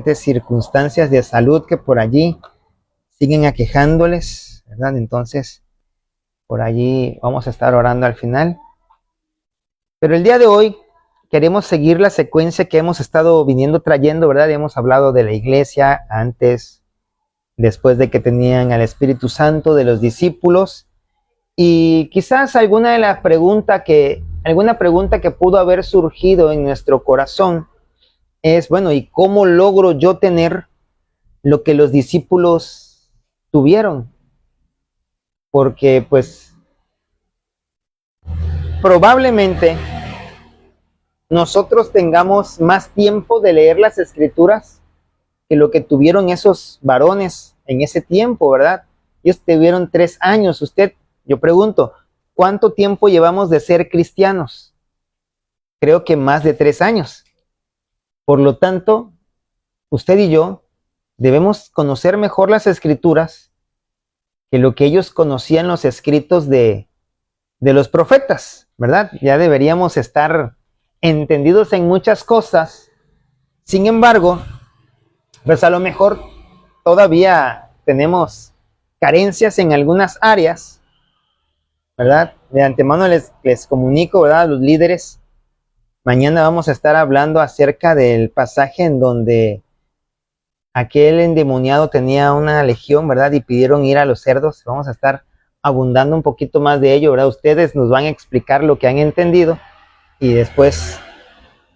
diferentes circunstancias de salud que por allí siguen aquejándoles, ¿verdad? Entonces, por allí vamos a estar orando al final. Pero el día de hoy queremos seguir la secuencia que hemos estado viniendo trayendo, ¿verdad? Y hemos hablado de la iglesia antes, después de que tenían al Espíritu Santo, de los discípulos. Y quizás alguna pregunta que pudo haber surgido en nuestro corazón es, bueno, ¿y cómo logro yo tener lo que los discípulos tuvieron? Porque pues probablemente nosotros tengamos más tiempo de leer las Escrituras que lo que tuvieron esos varones en ese tiempo, ¿verdad? Ellos tuvieron 3 años. Yo pregunto, ¿cuánto tiempo llevamos de ser cristianos? Creo que más de 3 años. Por lo tanto, usted y yo debemos conocer mejor las Escrituras que lo que ellos conocían los escritos de los profetas, ¿verdad? Ya deberíamos estar entendidos en muchas cosas. Sin embargo, pues a lo mejor todavía tenemos carencias en algunas áreas, ¿verdad? De antemano les comunico, ¿verdad? A los líderes, mañana vamos a estar hablando acerca del pasaje en donde aquel endemoniado tenía una legión, ¿verdad? Y pidieron ir a los cerdos. Vamos a estar abundando un poquito más de ello, ¿verdad? Ustedes nos van a explicar lo que han entendido y después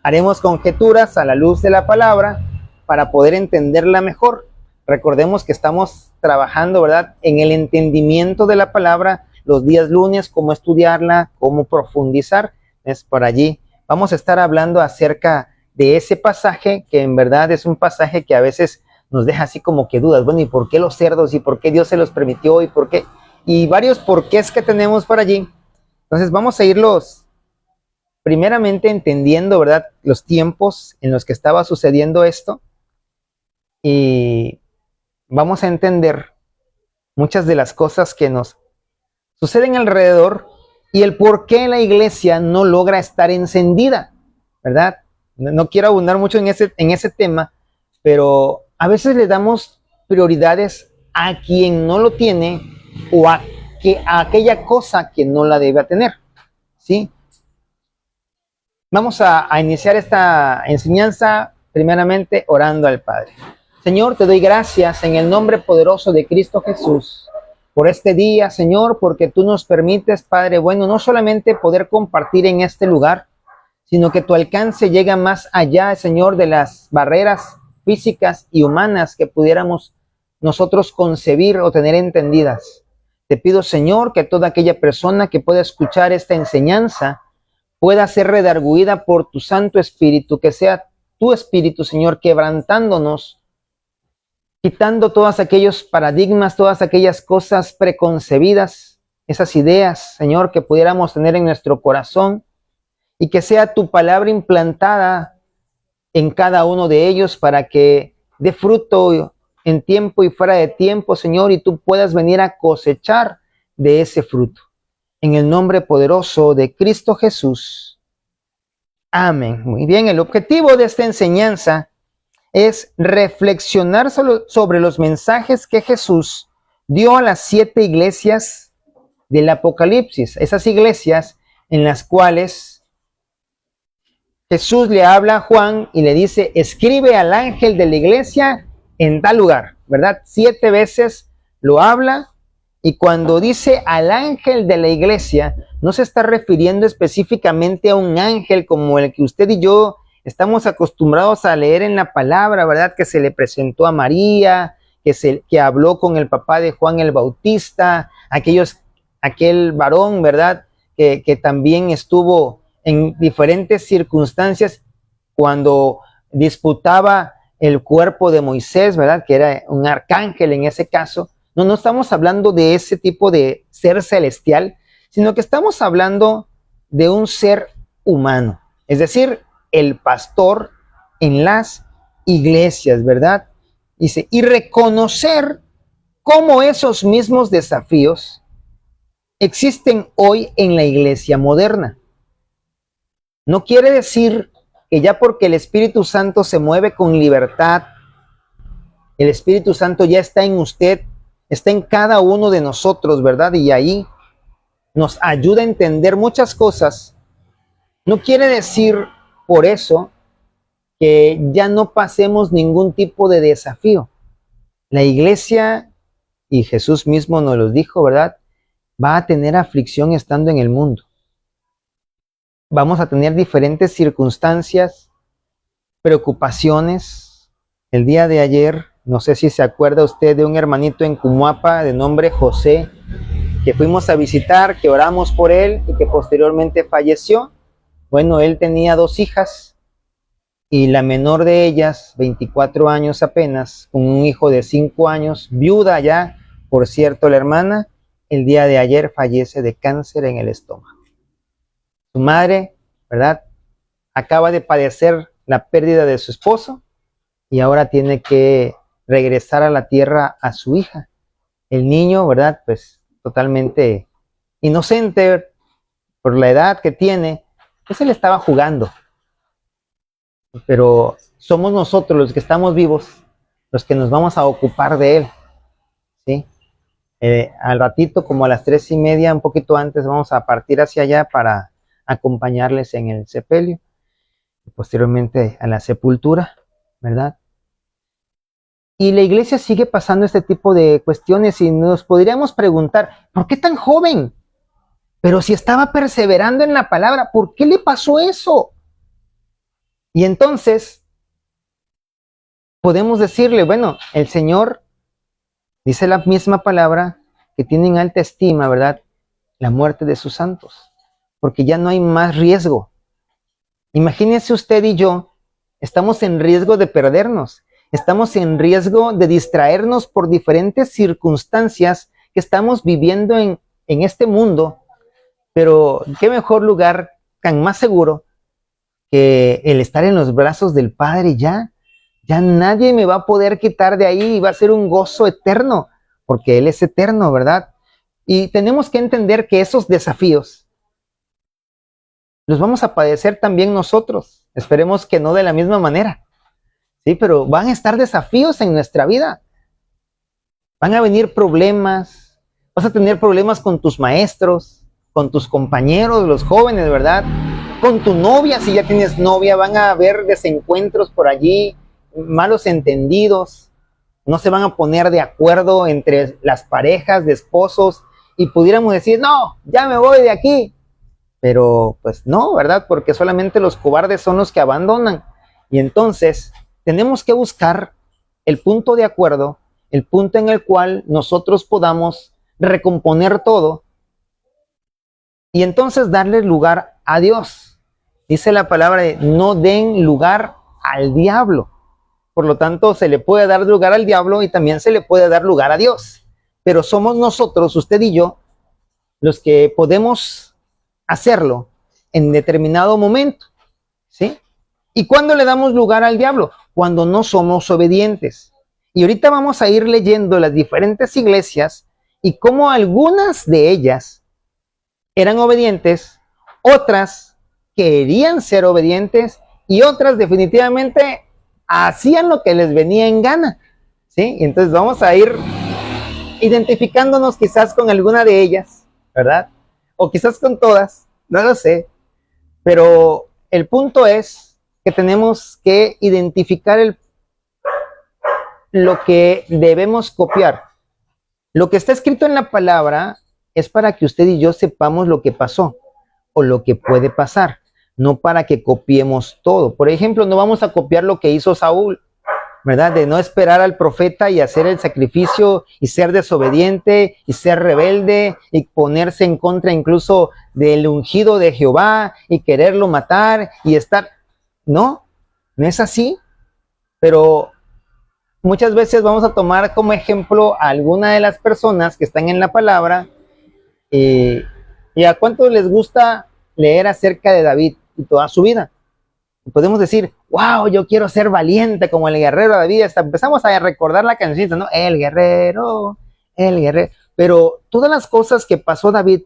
haremos conjeturas a la luz de la palabra para poder entenderla mejor. Recordemos que estamos trabajando, ¿verdad?, en el entendimiento de la palabra los días lunes, cómo estudiarla, cómo profundizar. Es por allí. Vamos a estar hablando acerca de ese pasaje, que en verdad es un pasaje que a veces nos deja así como que dudas. Bueno, ¿y por qué los cerdos? ¿Y por qué Dios se los permitió? ¿Y por qué? Y varios porqués que tenemos por allí. Entonces vamos a irlos primeramente entendiendo, ¿verdad?, los tiempos en los que estaba sucediendo esto. Y vamos a entender muchas de las cosas que nos suceden alrededor y el por qué la iglesia no logra estar encendida, ¿verdad? No quiero abundar mucho en ese tema, pero a veces le damos prioridades a quien no lo tiene o a aquella cosa que no la debe tener, ¿sí? Vamos a iniciar esta enseñanza primeramente orando al Padre. Señor, te doy gracias en el nombre poderoso de Cristo Jesús por este día, Señor, porque tú nos permites, Padre bueno, no solamente poder compartir en este lugar, sino que tu alcance llega más allá, Señor, de las barreras físicas y humanas que pudiéramos nosotros concebir o tener entendidas. Te pido, Señor, que toda aquella persona que pueda escuchar esta enseñanza pueda ser redarguida por tu Santo Espíritu, que sea tu Espíritu, Señor, quebrantándonos, quitando todos aquellos paradigmas, todas aquellas cosas preconcebidas, esas ideas, Señor, que pudiéramos tener en nuestro corazón, y que sea tu palabra implantada en cada uno de ellos para que dé fruto en tiempo y fuera de tiempo, Señor, y tú puedas venir a cosechar de ese fruto. En el nombre poderoso de Cristo Jesús. Amén. Muy bien, el objetivo de esta enseñanza es reflexionar sobre los mensajes que Jesús dio a las 7 iglesias del Apocalipsis. Esas iglesias en las cuales Jesús le habla a Juan y le dice, escribe al ángel de la iglesia en tal lugar, ¿verdad? 7 veces lo habla. Y cuando dice al ángel de la iglesia, no se está refiriendo específicamente a un ángel como el que usted y yo estamos acostumbrados a leer en la palabra, ¿verdad? Que se le presentó a María, que habló con el papá de Juan el Bautista, aquel varón, ¿verdad? Que también estuvo en diferentes circunstancias cuando disputaba el cuerpo de Moisés, ¿verdad? Que era un arcángel en ese caso. No estamos hablando de ese tipo de ser celestial, sino que estamos hablando de un ser humano, es decir, el pastor en las iglesias, ¿verdad? Dice, y reconocer cómo esos mismos desafíos existen hoy en la iglesia moderna. No quiere decir que ya porque el Espíritu Santo se mueve con libertad El Espíritu Santo ya está en usted, está en cada uno de nosotros, ¿verdad? Y ahí nos ayuda a entender muchas cosas. No quiere decir por eso que ya no pasemos ningún tipo de desafío. La iglesia, y Jesús mismo nos lo dijo, ¿verdad? Va a tener aflicción estando en el mundo. Vamos a tener diferentes circunstancias, preocupaciones. El día de ayer, no sé si se acuerda usted de un hermanito en Cumuapa de nombre José, que fuimos a visitar, que oramos por él y que posteriormente falleció. Bueno, él tenía 2 hijas y la menor de ellas, 24 años apenas, con un hijo de 5 años, viuda ya, por cierto, la hermana, el día de ayer fallece de cáncer en el estómago. Su madre, ¿verdad? Acaba de padecer la pérdida de su esposo y ahora tiene que regresar a la tierra a su hija. El niño, ¿verdad? Pues totalmente inocente por la edad que tiene, pues él estaba jugando. Pero somos nosotros los que estamos vivos, los que nos vamos a ocupar de él, ¿sí? Al ratito, como a las 3:30, un poquito antes, vamos a partir hacia allá para acompañarles en el sepelio y posteriormente a la sepultura, ¿verdad? Y la iglesia sigue pasando este tipo de cuestiones y nos podríamos preguntar, ¿por qué tan joven? Pero si estaba perseverando en la palabra, ¿por qué le pasó eso? Y entonces podemos decirle, bueno, el Señor dice la misma palabra que tiene en alta estima, ¿verdad? La muerte de sus santos, porque ya no hay más riesgo. Imagínense usted y yo, estamos en riesgo de perdernos, estamos en riesgo de distraernos por diferentes circunstancias que estamos viviendo en este mundo, pero qué mejor lugar, tan más seguro, que el estar en los brazos del Padre ya nadie me va a poder quitar de ahí y va a ser un gozo eterno, porque Él es eterno, ¿verdad? Y tenemos que entender que esos desafíos los vamos a padecer también nosotros. Esperemos que no de la misma manera, ¿sí? Pero van a estar desafíos en nuestra vida. Van a venir problemas, vas a tener problemas con tus maestros, con tus compañeros, los jóvenes, ¿verdad? Con tu novia, si ya tienes novia, van a haber desencuentros por allí, malos entendidos, no se van a poner de acuerdo entre las parejas de esposos y pudiéramos decir, no, ya me voy de aquí. Pero pues no, ¿verdad? Porque solamente los cobardes son los que abandonan. Y entonces tenemos que buscar el punto de acuerdo, el punto en el cual nosotros podamos recomponer todo y entonces darle lugar a Dios. Dice la palabra de no den lugar al diablo. Por lo tanto, se le puede dar lugar al diablo y también se le puede dar lugar a Dios. Pero somos nosotros, usted y yo, los que podemos hacerlo en determinado momento, ¿sí? ¿Y cuándo le damos lugar al diablo? Cuando no somos obedientes. Y ahorita vamos a ir leyendo las diferentes iglesias y cómo algunas de ellas eran obedientes, otras querían ser obedientes y otras definitivamente hacían lo que les venía en gana, ¿sí? Y entonces vamos a ir identificándonos quizás con alguna de ellas, ¿verdad? O quizás con todas, no lo sé. Pero el punto es que tenemos que identificar lo que debemos copiar. Lo que está escrito en la palabra es para que usted y yo sepamos lo que pasó o lo que puede pasar, no para que copiemos todo. Por ejemplo, no vamos a copiar lo que hizo Saúl, ¿verdad? De no esperar al profeta y hacer el sacrificio y ser desobediente y ser rebelde y ponerse en contra incluso del ungido de Jehová y quererlo matar y estar... No, no es así. Pero muchas veces vamos a tomar como ejemplo a alguna de las personas que están en la palabra y a cuántos les gusta leer acerca de David y toda su vida. Podemos decir, wow, yo quiero ser valiente como el guerrero David. Hasta empezamos a recordar la canción, ¿no? El guerrero, el guerrero. Pero todas las cosas que pasó David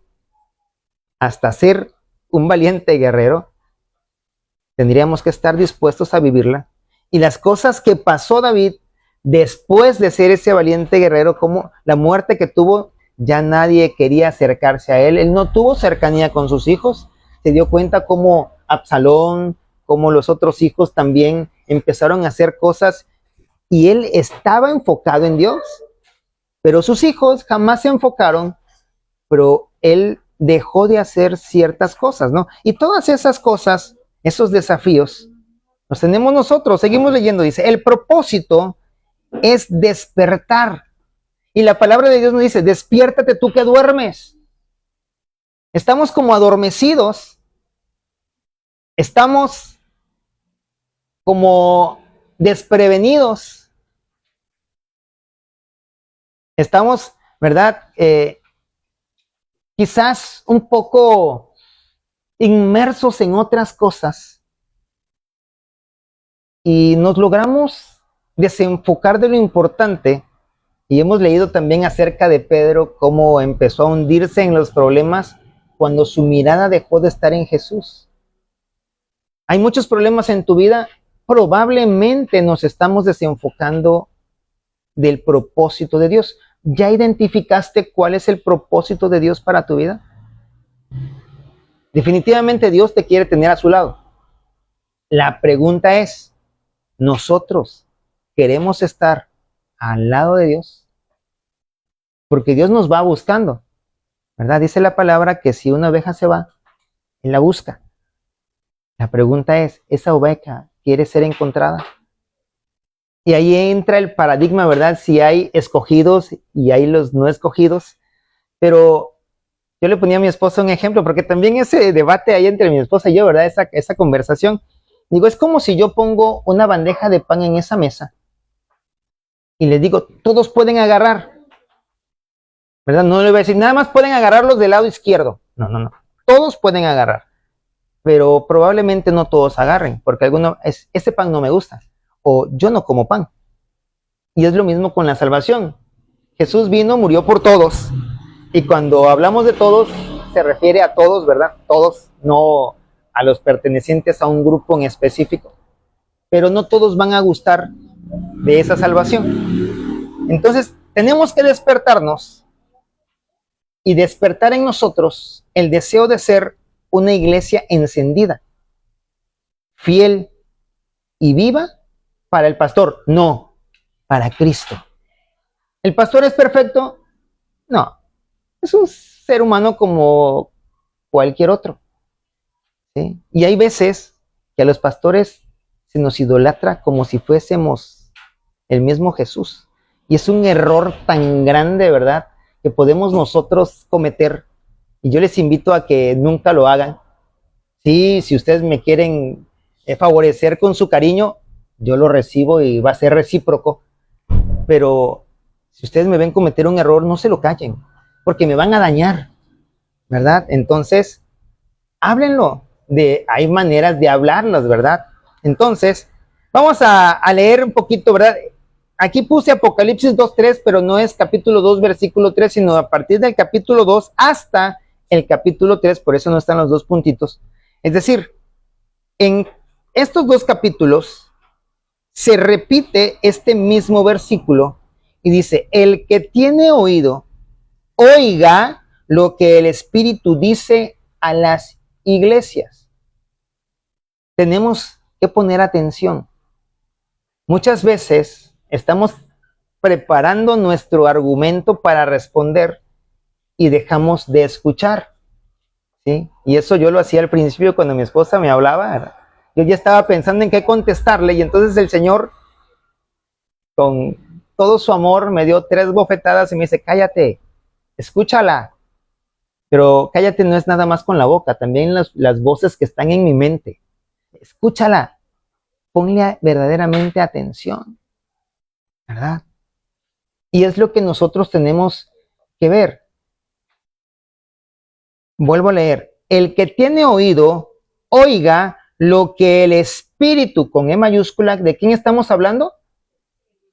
hasta ser un valiente guerrero, tendríamos que estar dispuestos a vivirla. Y las cosas que pasó David después de ser ese valiente guerrero, como la muerte que tuvo, ya nadie quería acercarse a él. Él no tuvo cercanía con sus hijos. Se dio cuenta como Absalón, como los otros hijos también empezaron a hacer cosas y él estaba enfocado en Dios. Pero sus hijos jamás se enfocaron, pero él dejó de hacer ciertas cosas, ¿no? Y todas esas cosas, esos desafíos, los tenemos nosotros. Seguimos leyendo, dice, el propósito es despertar. Y la palabra de Dios nos dice, despiértate tú que duermes. Estamos como adormecidos, estamos como desprevenidos, estamos, ¿verdad? Quizás un poco inmersos en otras cosas y nos logramos desenfocar de lo importante. Y hemos leído también acerca de Pedro, cómo empezó a hundirse en los problemas cuando su mirada dejó de estar en Jesús. Hay muchos problemas en tu vida, probablemente nos estamos desenfocando del propósito de Dios. ¿Ya identificaste cuál es el propósito de Dios para tu vida? Definitivamente Dios te quiere tener a su lado. La pregunta es, ¿nosotros queremos estar al lado de Dios? Porque Dios nos va buscando, ¿verdad? Dice la palabra que si una oveja se va, Él la busca. La pregunta es, ¿esa oveja quiere ser encontrada? Y ahí entra el paradigma, ¿verdad? Si hay escogidos y hay los no escogidos. Pero yo le ponía a mi esposa un ejemplo, porque también ese debate ahí entre mi esposa y yo, ¿verdad? Esa conversación. Digo, es como si yo pongo una bandeja de pan en esa mesa y les digo, todos pueden agarrar, ¿verdad? No le voy a decir, nada más pueden agarrarlos del lado izquierdo. No, no, no. Todos pueden agarrar, pero probablemente no todos agarren, porque ese pan no me gusta, o yo no como pan. Y es lo mismo con la salvación. Jesús vino, murió por todos, y cuando hablamos de todos, se refiere a todos, ¿verdad? Todos, no a los pertenecientes a un grupo en específico. Pero no todos van a gustar de esa salvación. Entonces, tenemos que despertarnos y despertar en nosotros el deseo de ser una iglesia encendida, fiel y viva para el pastor, no, para Cristo. ¿El pastor es perfecto? No, es un ser humano como cualquier otro, ¿sí? Y hay veces que a los pastores se nos idolatra como si fuésemos el mismo Jesús. Y es un error tan grande, ¿verdad?, que podemos nosotros cometer. Y yo les invito a que nunca lo hagan. Sí, si ustedes me quieren favorecer con su cariño, yo lo recibo y va a ser recíproco. Pero si ustedes me ven cometer un error, no se lo callen, porque me van a dañar, ¿verdad? Entonces, háblenlo. Hay maneras de hablarlas, ¿verdad? Entonces, vamos a leer un poquito, ¿verdad? Aquí puse Apocalipsis 2:3, pero no es capítulo 2, versículo 3, sino a partir del capítulo 2 hasta el capítulo 3, por eso no están los dos puntitos. Es decir, en estos dos capítulos se repite este mismo versículo y dice, el que tiene oído, oiga lo que el Espíritu dice a las iglesias. Tenemos que poner atención. Muchas veces estamos preparando nuestro argumento para responder y dejamos de escuchar, ¿sí? Y eso yo lo hacía al principio cuando mi esposa me hablaba, ¿verdad? Yo ya estaba pensando en qué contestarle y entonces el Señor, con todo su amor, me dio 3 bofetadas y me dice, cállate, escúchala. Pero cállate no es nada más con la boca, también las voces que están en mi mente. Escúchala, ponle verdaderamente atención, ¿verdad? Y es lo que nosotros tenemos que ver. Vuelvo a leer. El que tiene oído, oiga lo que el Espíritu, con E mayúscula, ¿de quién estamos hablando?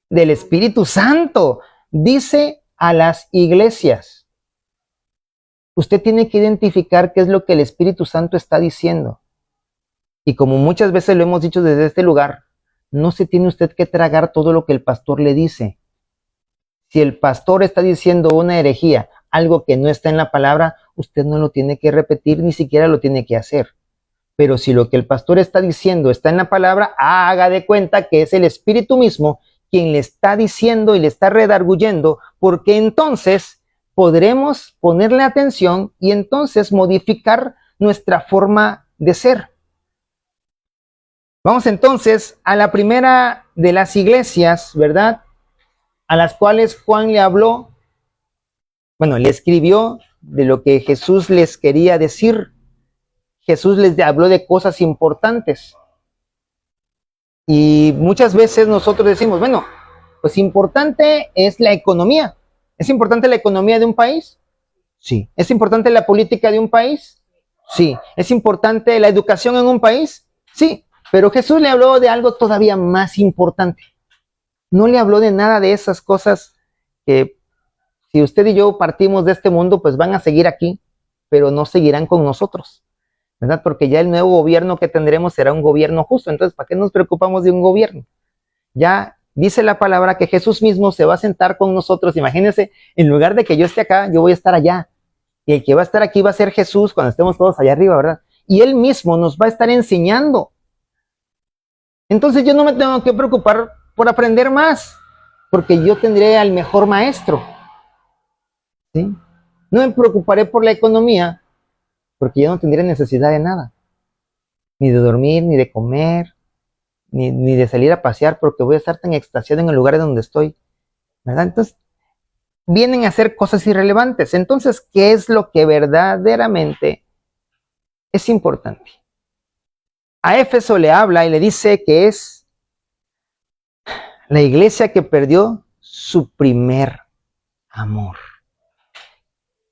Del Espíritu Santo, dice a las iglesias. Usted tiene que identificar qué es lo que el Espíritu Santo está diciendo. Y como muchas veces lo hemos dicho desde este lugar, no se tiene usted que tragar todo lo que el pastor le dice. Si el pastor está diciendo una herejía, algo que no está en la palabra, usted no lo tiene que repetir, ni siquiera lo tiene que hacer. Pero si lo que el pastor está diciendo está en la palabra, haga de cuenta que es el Espíritu mismo quien le está diciendo y le está redarguyendo, porque entonces podremos ponerle atención y entonces modificar nuestra forma de ser. Vamos entonces a la primera de las iglesias, ¿verdad? A las cuales Juan le habló, bueno, le escribió de lo que Jesús les quería decir. Jesús les habló de cosas importantes. Y muchas veces nosotros decimos, bueno, pues importante es la economía. ¿Es importante la economía de un país? Sí. ¿Es importante la política de un país? Sí. ¿Es importante la educación en un país? Sí. Pero Jesús le habló de algo todavía más importante. No le habló de nada de esas cosas que si usted y yo partimos de este mundo, pues van a seguir aquí, pero no seguirán con nosotros, ¿verdad? Porque ya el nuevo gobierno que tendremos será un gobierno justo. Entonces, ¿para qué nos preocupamos de un gobierno? Ya dice la palabra que Jesús mismo se va a sentar con nosotros. Imagínense, en lugar de que yo esté acá, yo voy a estar allá. Y el que va a estar aquí va a ser Jesús cuando estemos todos allá arriba, ¿verdad? Y Él mismo nos va a estar enseñando. Entonces yo no me tengo que preocupar por aprender más, porque yo tendré al mejor maestro, ¿sí? No me preocuparé por la economía, porque yo no tendré necesidad de nada, ni de dormir, ni de comer, ni de salir a pasear, porque voy a estar tan extasiado en el lugar donde estoy, ¿verdad? Entonces, vienen a ser cosas irrelevantes. Entonces, ¿qué es lo que verdaderamente es importante? A Éfeso le habla y le dice que es la iglesia que perdió su primer amor.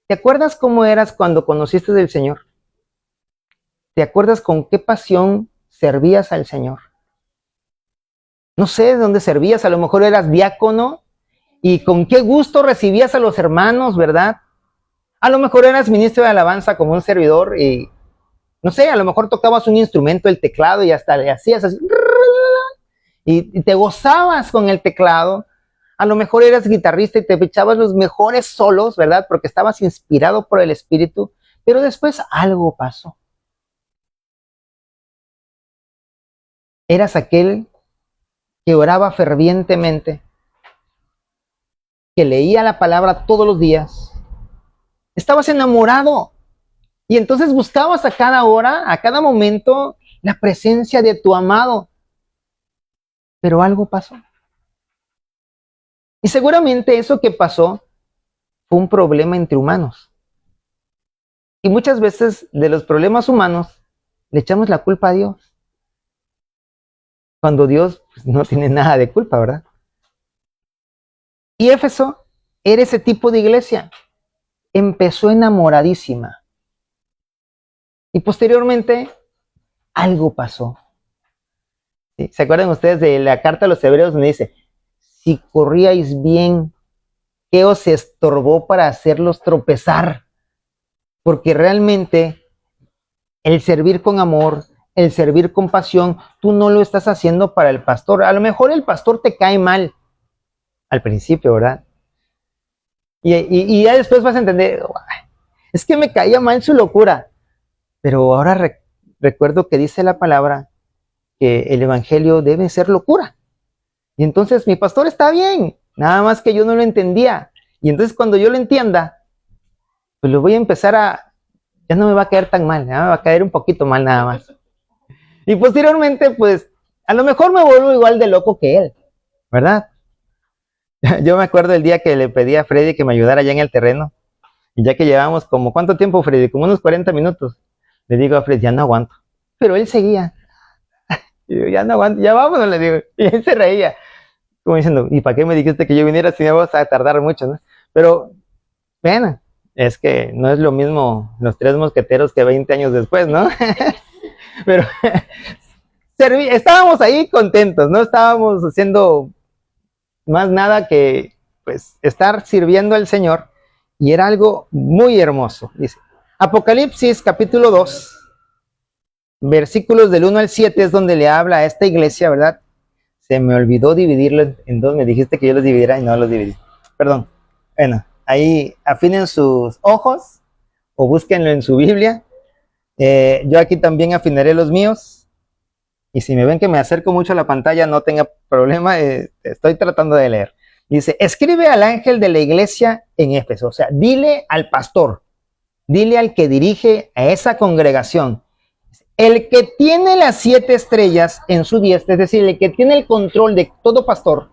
¿Te acuerdas cómo eras cuando conociste del Señor? ¿Te acuerdas con qué pasión servías al Señor? No sé de dónde servías, a lo mejor eras diácono y con qué gusto recibías a los hermanos, ¿verdad? A lo mejor eras ministro de alabanza como un servidor y, no sé, a lo mejor tocabas un instrumento, el teclado, y hasta le hacías así, y te gozabas con el teclado. A lo mejor eras guitarrista y te echabas los mejores solos, ¿verdad? Porque estabas inspirado por el Espíritu, pero después algo pasó. Eras aquel que oraba fervientemente, que leía la palabra todos los días. Estabas enamorado y entonces buscabas a cada hora, a cada momento, la presencia de tu amado. Pero algo pasó. Y seguramente eso que pasó fue un problema entre humanos. Y muchas veces de los problemas humanos le echamos la culpa a Dios, cuando Dios pues, no tiene nada de culpa, ¿verdad? Y Éfeso era ese tipo de iglesia. Empezó enamoradísima. Y posteriormente algo pasó. ¿Sí? ¿Se acuerdan ustedes de la carta a los Hebreos donde dice, si corríais bien, ¿qué os estorbó para hacerlos tropezar? Porque realmente el servir con amor, el servir con pasión, tú no lo estás haciendo para el pastor. A lo mejor el pastor te cae mal al principio, ¿verdad? Y ya después vas a entender, es que me caía mal su locura. Pero ahora recuerdo que dice la palabra que el evangelio debe ser locura. Y entonces mi pastor está bien, nada más que yo no lo entendía. Y entonces cuando yo lo entienda, pues lo voy a empezar ya no me va a caer tan mal, me va a caer un poquito mal nada más. Y posteriormente, pues, a lo mejor me vuelvo igual de loco que él, ¿verdad? Yo me acuerdo el día que le pedí a Freddy que me ayudara allá en el terreno. Y ya que llevamos como, ¿cuánto tiempo, Freddy? Como unos 40 minutos. Le digo a Freddy, ya no aguanto. Pero él seguía. Y yo, ya no aguanto, ya vámonos, le digo. Y él se reía. Como diciendo, ¿y para qué me dijiste que yo viniera si me vas a tardar mucho, no? Pero, bueno, es que no es lo mismo los tres mosqueteros que 20 años después, ¿no? Pero estábamos ahí contentos, no estábamos haciendo más nada que pues estar sirviendo al Señor, y era algo muy hermoso. Dice Apocalipsis capítulo 2, versículos del 1 al 7 es donde le habla a esta iglesia, ¿verdad? Se me olvidó dividirlo en dos. Me dijiste que yo los dividiera y no los dividí. Perdón. Bueno, ahí afinen sus ojos o búsquenlo en su Biblia. Yo aquí también afinaré los míos. Y si me ven que me acerco mucho a la pantalla, no tenga problema. Estoy tratando de leer. Dice, escribe al ángel de la iglesia en Éfeso. O sea, dile al pastor, dile al que dirige a esa congregación. El que tiene las 7 estrellas en su diestra, es decir, el que tiene el control de todo pastor.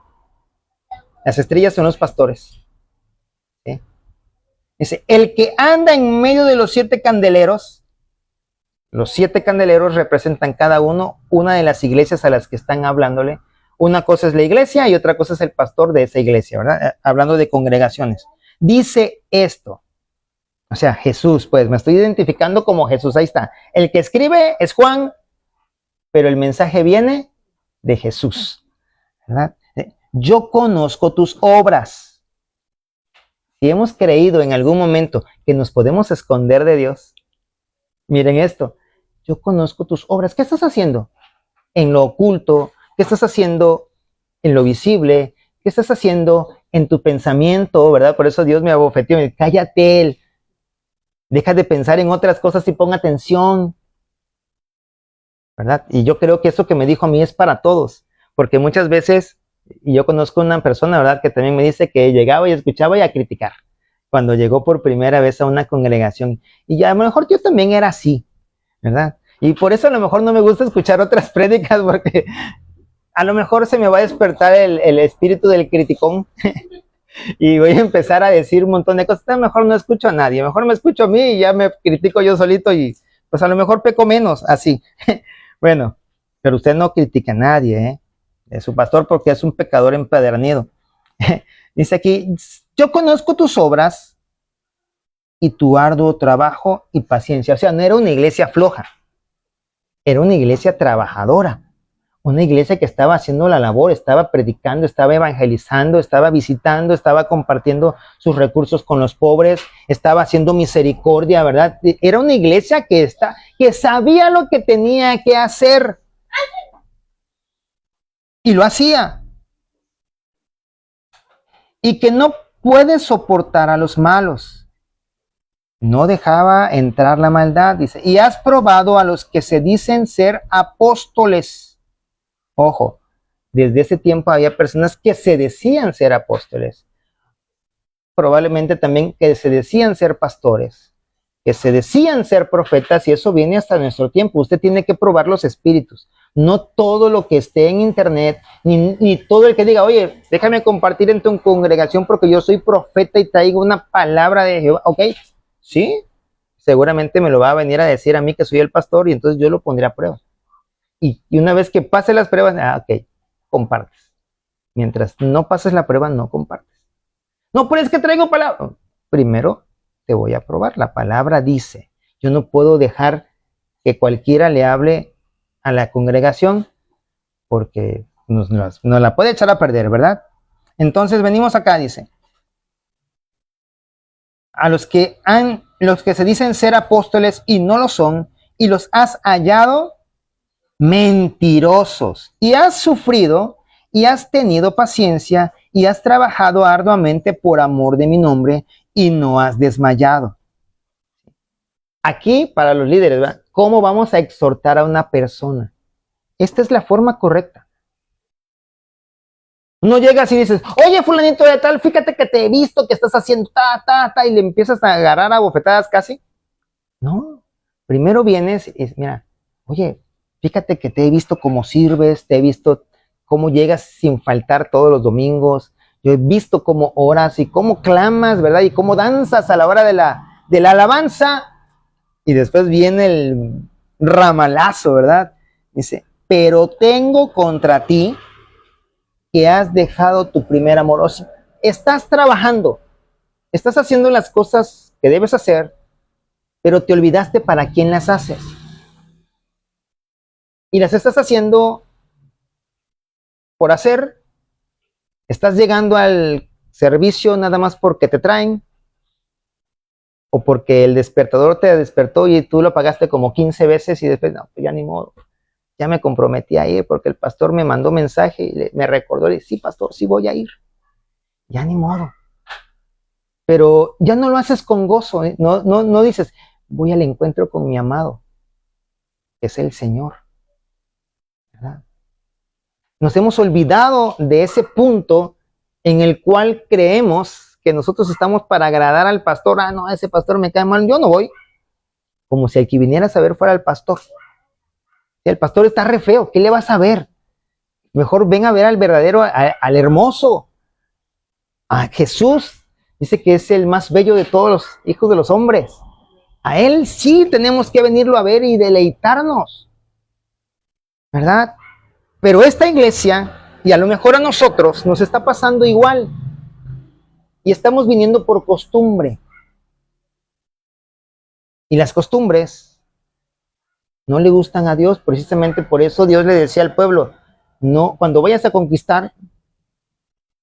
Las estrellas son los pastores. ¿Sí? Dice, el que anda en medio de los 7 candeleros. Los 7 candeleros representan cada uno una de las iglesias a las que están hablándole. Una cosa es la iglesia y otra cosa es el pastor de esa iglesia, ¿verdad? Hablando de congregaciones. Dice esto. O sea, Jesús, pues me estoy identificando como Jesús, ahí está. El que escribe es Juan, pero el mensaje viene de Jesús, ¿verdad? Yo conozco tus obras. Si hemos creído en algún momento que nos podemos esconder de Dios, miren esto, yo conozco tus obras. ¿Qué estás haciendo en lo oculto? ¿Qué estás haciendo en lo visible? ¿Qué estás haciendo en tu pensamiento, verdad? Por eso Dios me abofeteó, me dice, cállate, deja de pensar en otras cosas y pon atención, ¿verdad? Y yo creo que eso que me dijo a mí es para todos, porque muchas veces, y yo conozco una persona, ¿verdad?, que también me dice que llegaba y escuchaba y a criticar, cuando llegó por primera vez a una congregación, y ya a lo mejor yo también era así, ¿verdad? Y por eso a lo mejor no me gusta escuchar otras prédicas, porque a lo mejor se me va a despertar el espíritu del criticón, y voy a empezar a decir un montón de cosas. A lo mejor no escucho a nadie, mejor me escucho a mí y ya me critico yo solito y pues a lo mejor peco menos, así. Bueno, pero usted no critica a nadie, ¿eh? Es su pastor porque es un pecador empedernido. Dice aquí, yo conozco tus obras y tu arduo trabajo y paciencia. O sea, no era una iglesia floja, era una iglesia trabajadora. Una iglesia que estaba haciendo la labor, estaba predicando, estaba evangelizando, estaba visitando, estaba compartiendo sus recursos con los pobres, estaba haciendo misericordia, ¿verdad? Era una iglesia que sabía lo que tenía que hacer y lo hacía. Y que no puede soportar a los malos. No dejaba entrar la maldad, dice. Y has probado a los que se dicen ser apóstoles. Ojo, desde ese tiempo había personas que se decían ser apóstoles, probablemente también que se decían ser pastores, que se decían ser profetas, y eso viene hasta nuestro tiempo. Usted tiene que probar los espíritus, no todo lo que esté en internet, ni todo el que diga, oye, déjame compartir en tu congregación porque yo soy profeta y traigo una palabra de Jehová. Ok, sí, seguramente me lo va a venir a decir a mí que soy el pastor y entonces yo lo pondré a prueba. Y una vez que pase las pruebas, ok, compartes. Mientras no pases la prueba, no compartes. No, pero es que traigo palabra. Primero te voy a probar. La palabra dice. Yo no puedo dejar que cualquiera le hable a la congregación porque nos la puede echar a perder, ¿verdad? Entonces venimos acá, dice. A los que se dicen ser apóstoles y no lo son, y los has hallado mentirosos, y has sufrido y has tenido paciencia y has trabajado arduamente por amor de mi nombre y no has desmayado. Aquí para los líderes, ¿verdad? ¿Cómo vamos a exhortar a una persona? Esta es la forma correcta. No llegas y dices, oye, fulanito de tal, fíjate que te he visto que estás haciendo y le empiezas a agarrar a bofetadas casi. No, primero vienes y mira, oye, fíjate que te he visto cómo sirves, te he visto cómo llegas sin faltar todos los domingos, yo he visto cómo oras y cómo clamas, ¿verdad? Y cómo danzas a la hora de la alabanza. Y después viene el ramalazo, ¿verdad? Dice, pero tengo contra ti que has dejado tu primer amor. O sea, estás trabajando, estás haciendo las cosas que debes hacer, pero te olvidaste para quién las haces. Y las estás haciendo por hacer. Estás llegando al servicio nada más porque te traen, o porque el despertador te despertó y tú lo pagaste como 15 veces y después, no, pues ya ni modo. ya me comprometí a ir porque el pastor me mandó mensaje y me recordó, le dije, sí, pastor, sí voy a ir. Ya ni modo. Pero ya no lo haces con gozo, ¿eh? No dices, voy al encuentro con mi amado, que es el Señor, ¿verdad? Nos hemos olvidado de ese punto en el cual creemos que nosotros estamos para agradar al pastor. Ah, no, ese pastor me cae mal, yo no voy. Como si el que viniera a saber fuera el pastor. Si el pastor está re feo, ¿qué le vas a ver? Mejor ven a ver al verdadero, al hermoso, a Jesús. Dice que es el más bello de todos los hijos de los hombres. A Él sí tenemos que venirlo a ver y deleitarnos, ¿verdad? Pero esta iglesia, y a lo mejor a nosotros, nos está pasando igual. Y estamos viniendo por costumbre. Y las costumbres no le gustan a Dios. Precisamente por eso Dios le decía al pueblo, no, cuando vayas a conquistar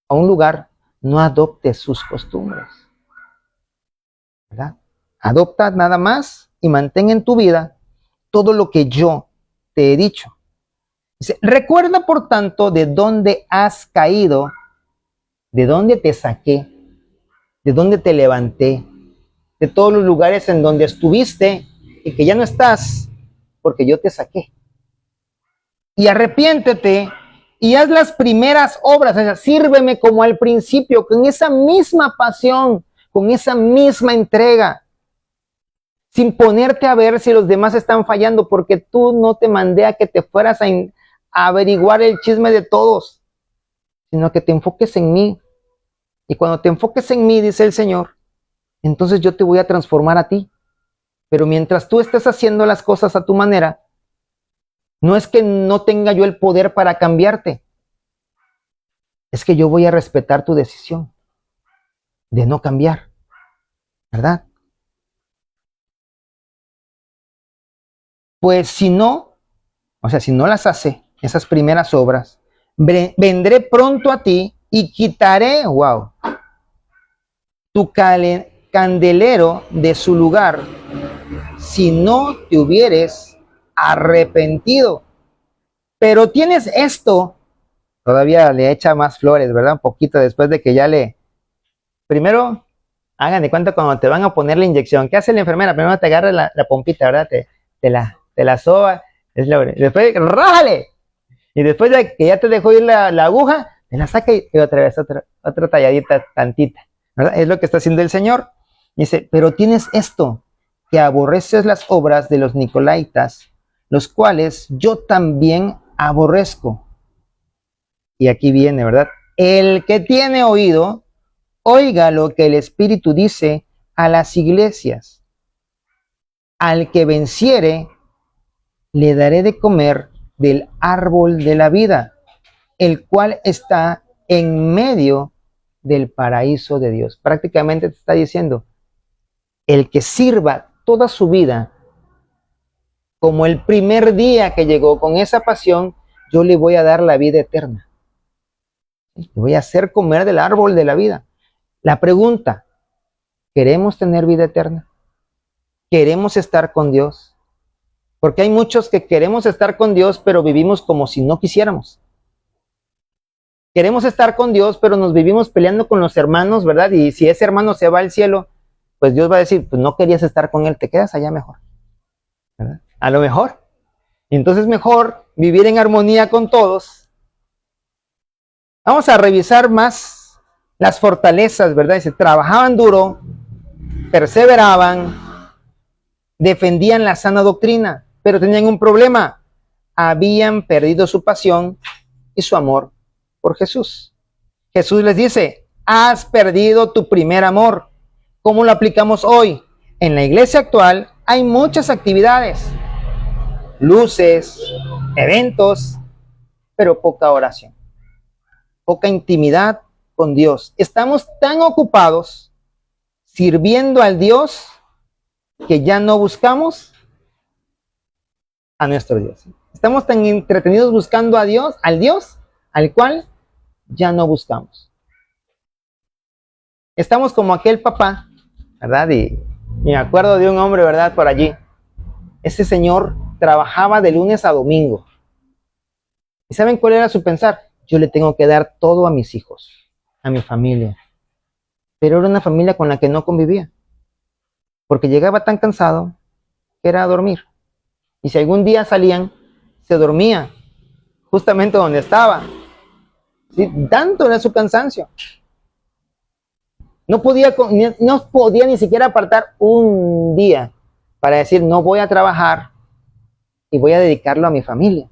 a un lugar, no adoptes sus costumbres, ¿verdad? Adopta nada más y mantén en tu vida todo lo que yo te he dicho. Dice, recuerda por tanto de dónde has caído, de dónde te saqué, de dónde te levanté, de todos los lugares en donde estuviste y que ya no estás, porque yo te saqué. Y arrepiéntete y haz las primeras obras, o sea, sírveme como al principio, con esa misma pasión, con esa misma entrega, sin ponerte a ver si los demás están fallando, porque tú no te mandé a que te fueras a averiguar el chisme de todos, sino que te enfoques en mí. Y cuando te enfoques en mí, dice el Señor, entonces yo te voy a transformar a ti. Pero mientras tú estés haciendo las cosas a tu manera, no es que no tenga yo el poder para cambiarte, es que yo voy a respetar tu decisión de no cambiar, ¿verdad? Pues si no, o sea, si no las hace, esas primeras obras, vendré pronto a ti y quitaré, wow, tu candelero de su lugar, si no te hubieres arrepentido. Pero tienes esto, todavía le echa más flores, ¿verdad? Un poquito después de que ya primero, hagan de cuenta cuando te van a poner la inyección. ¿Qué hace la enfermera? Primero te agarra la pompita, ¿verdad? Te la soba, después, ¡rájale! Y después de que ya te dejó ir la aguja, te la saca y otra vez, otra talladita tantita, ¿verdad? Es lo que está haciendo el Señor. Dice, pero tienes esto, que aborreces las obras de los Nicolaitas, los cuales yo también aborrezco. Y aquí viene, ¿verdad? El que tiene oído, oiga lo que el Espíritu dice a las iglesias. Al que venciere, le daré de comer del árbol de la vida, el cual está en medio del paraíso de Dios. Prácticamente te está diciendo, el que sirva toda su vida como el primer día que llegó con esa pasión, yo le voy a dar la vida eterna. Le voy a hacer comer del árbol de la vida. La pregunta, ¿queremos tener vida eterna? ¿Queremos estar con Dios? Porque hay muchos que queremos estar con Dios, pero vivimos como si no quisiéramos. Queremos estar con Dios, pero nos vivimos peleando con los hermanos, ¿verdad? Y si ese hermano se va al cielo, pues Dios va a decir, pues no querías estar con él, te quedas allá mejor, ¿verdad? A lo mejor. Y entonces mejor vivir en armonía con todos. Vamos a revisar más las fortalezas, ¿verdad? Dice, trabajaban duro, perseveraban, defendían la sana doctrina, pero tenían un problema. Habían perdido su pasión y su amor por Jesús. Jesús les dice, has perdido tu primer amor. ¿Cómo lo aplicamos hoy? En la iglesia actual hay muchas actividades, luces, eventos, pero poca oración, poca intimidad con Dios. Estamos tan ocupados sirviendo al Dios que ya no buscamos a nuestro Dios. Estamos tan entretenidos buscando a Dios, al cual ya no buscamos. Estamos como aquel papá, ¿verdad? Y me acuerdo de un hombre, ¿verdad? Por allí. Ese señor trabajaba de lunes a domingo. ¿Y saben cuál era su pensar? Yo le tengo que dar todo a mis hijos, a mi familia. Pero era una familia con la que no convivía, porque llegaba tan cansado que era a dormir. Y si algún día salían, se dormía justamente donde estaba. ¿Sí? Tanto era su cansancio. No podía ni siquiera apartar un día para decir, no voy a trabajar y voy a dedicarlo a mi familia.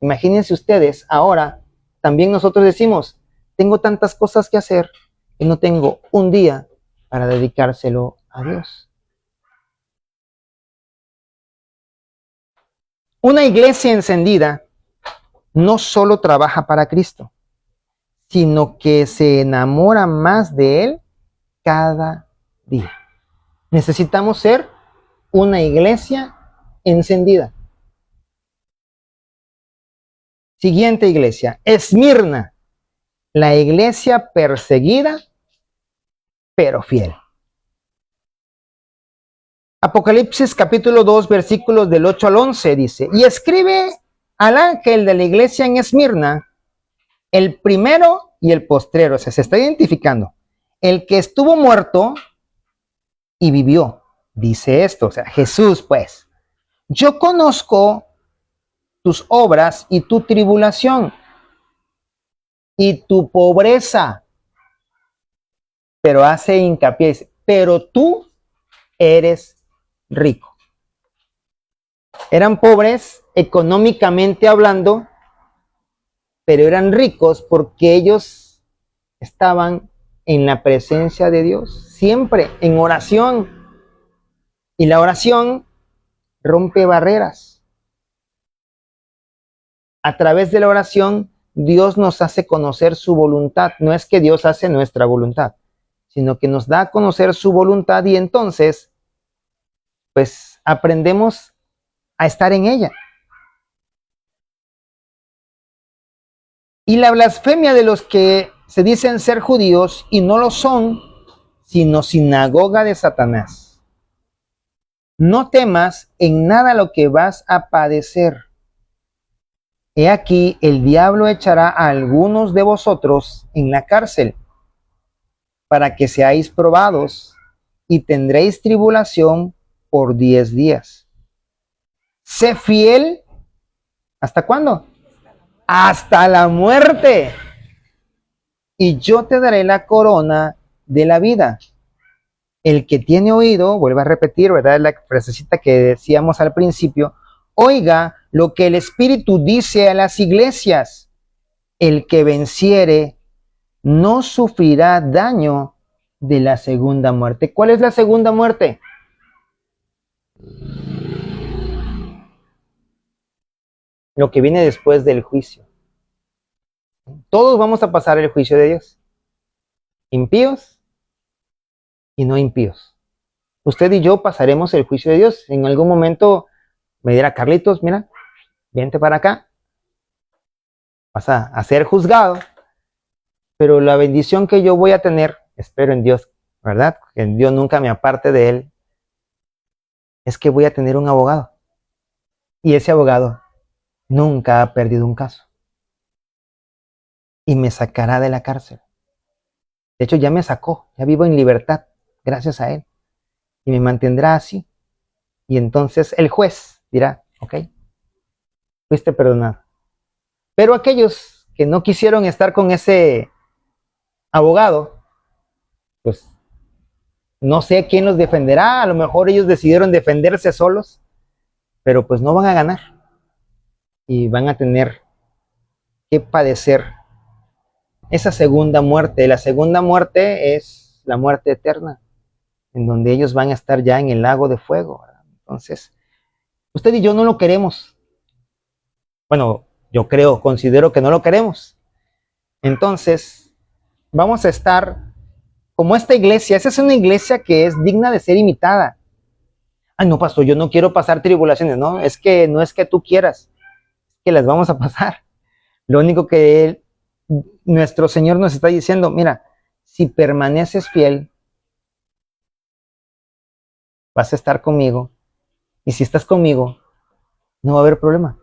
Imagínense ustedes, ahora también nosotros decimos, tengo tantas cosas que hacer y no tengo un día para dedicárselo a Dios. Una iglesia encendida no solo trabaja para Cristo, sino que se enamora más de Él cada día. Necesitamos ser una iglesia encendida. Siguiente iglesia, Esmirna, la iglesia perseguida, pero fiel. Apocalipsis capítulo 2, versículos del 8 al 11 dice, y escribe al ángel de la iglesia en Esmirna, el primero y el postrero, o sea, se está identificando, el que estuvo muerto y vivió, dice esto, o sea, Jesús pues, yo conozco tus obras y tu tribulación y tu pobreza, pero hace hincapié, dice, pero tú eres rico. Eran pobres económicamente hablando, pero eran ricos porque ellos estaban en la presencia de Dios, siempre en oración. Y la oración rompe barreras. A través de la oración, Dios nos hace conocer su voluntad. No es que Dios hace nuestra voluntad, sino que nos da a conocer su voluntad y entonces, pues, aprendemos a estar en ella. Y la blasfemia de los que se dicen ser judíos y no lo son, sino sinagoga de Satanás. No temas en nada lo que vas a padecer. He aquí, el diablo echará a algunos de vosotros en la cárcel, para que seáis probados, y tendréis tribulación por 10 días. Sé fiel, ¿hasta cuándo? Hasta la muerte. Y yo te daré la corona de la vida. El que tiene oído, vuelvo a repetir, ¿verdad? La frasecita que decíamos al principio, oiga lo que el Espíritu dice a las iglesias. El que venciere no sufrirá daño de la segunda muerte. ¿Cuál es la segunda muerte? Lo que viene después del juicio. Todos vamos a pasar el juicio de Dios. Impíos y no impíos. Usted y yo pasaremos el juicio de Dios. En algún momento me dirá, Carlitos, mira, vente para acá. Vas a ser juzgado. Pero la bendición que yo voy a tener, espero en Dios, ¿verdad? Que Dios nunca me aparte de Él, es que voy a tener un abogado. Y ese abogado nunca ha perdido un caso. Y me sacará de la cárcel. De hecho, ya me sacó, ya vivo en libertad, gracias a Él. Y me mantendrá así. Y entonces el juez dirá, ok, fuiste perdonado. Pero aquellos que no quisieron estar con ese abogado, pues no sé quién los defenderá, a lo mejor ellos decidieron defenderse solos, pero pues no van a ganar y van a tener que padecer esa segunda muerte. La segunda muerte es la muerte eterna, en donde ellos van a estar ya en el lago de fuego, ¿verdad? Entonces, usted y yo no lo queremos. Bueno, yo considero que no lo queremos. Entonces, vamos a estar como esta iglesia. Esa es una iglesia que es digna de ser imitada. Ay, no, pastor, yo no quiero pasar tribulaciones. No, es que no es que tú quieras, es que las vamos a pasar. Lo único que nuestro Señor nos está diciendo, mira, si permaneces fiel, vas a estar conmigo. Y si estás conmigo, no va a haber problema.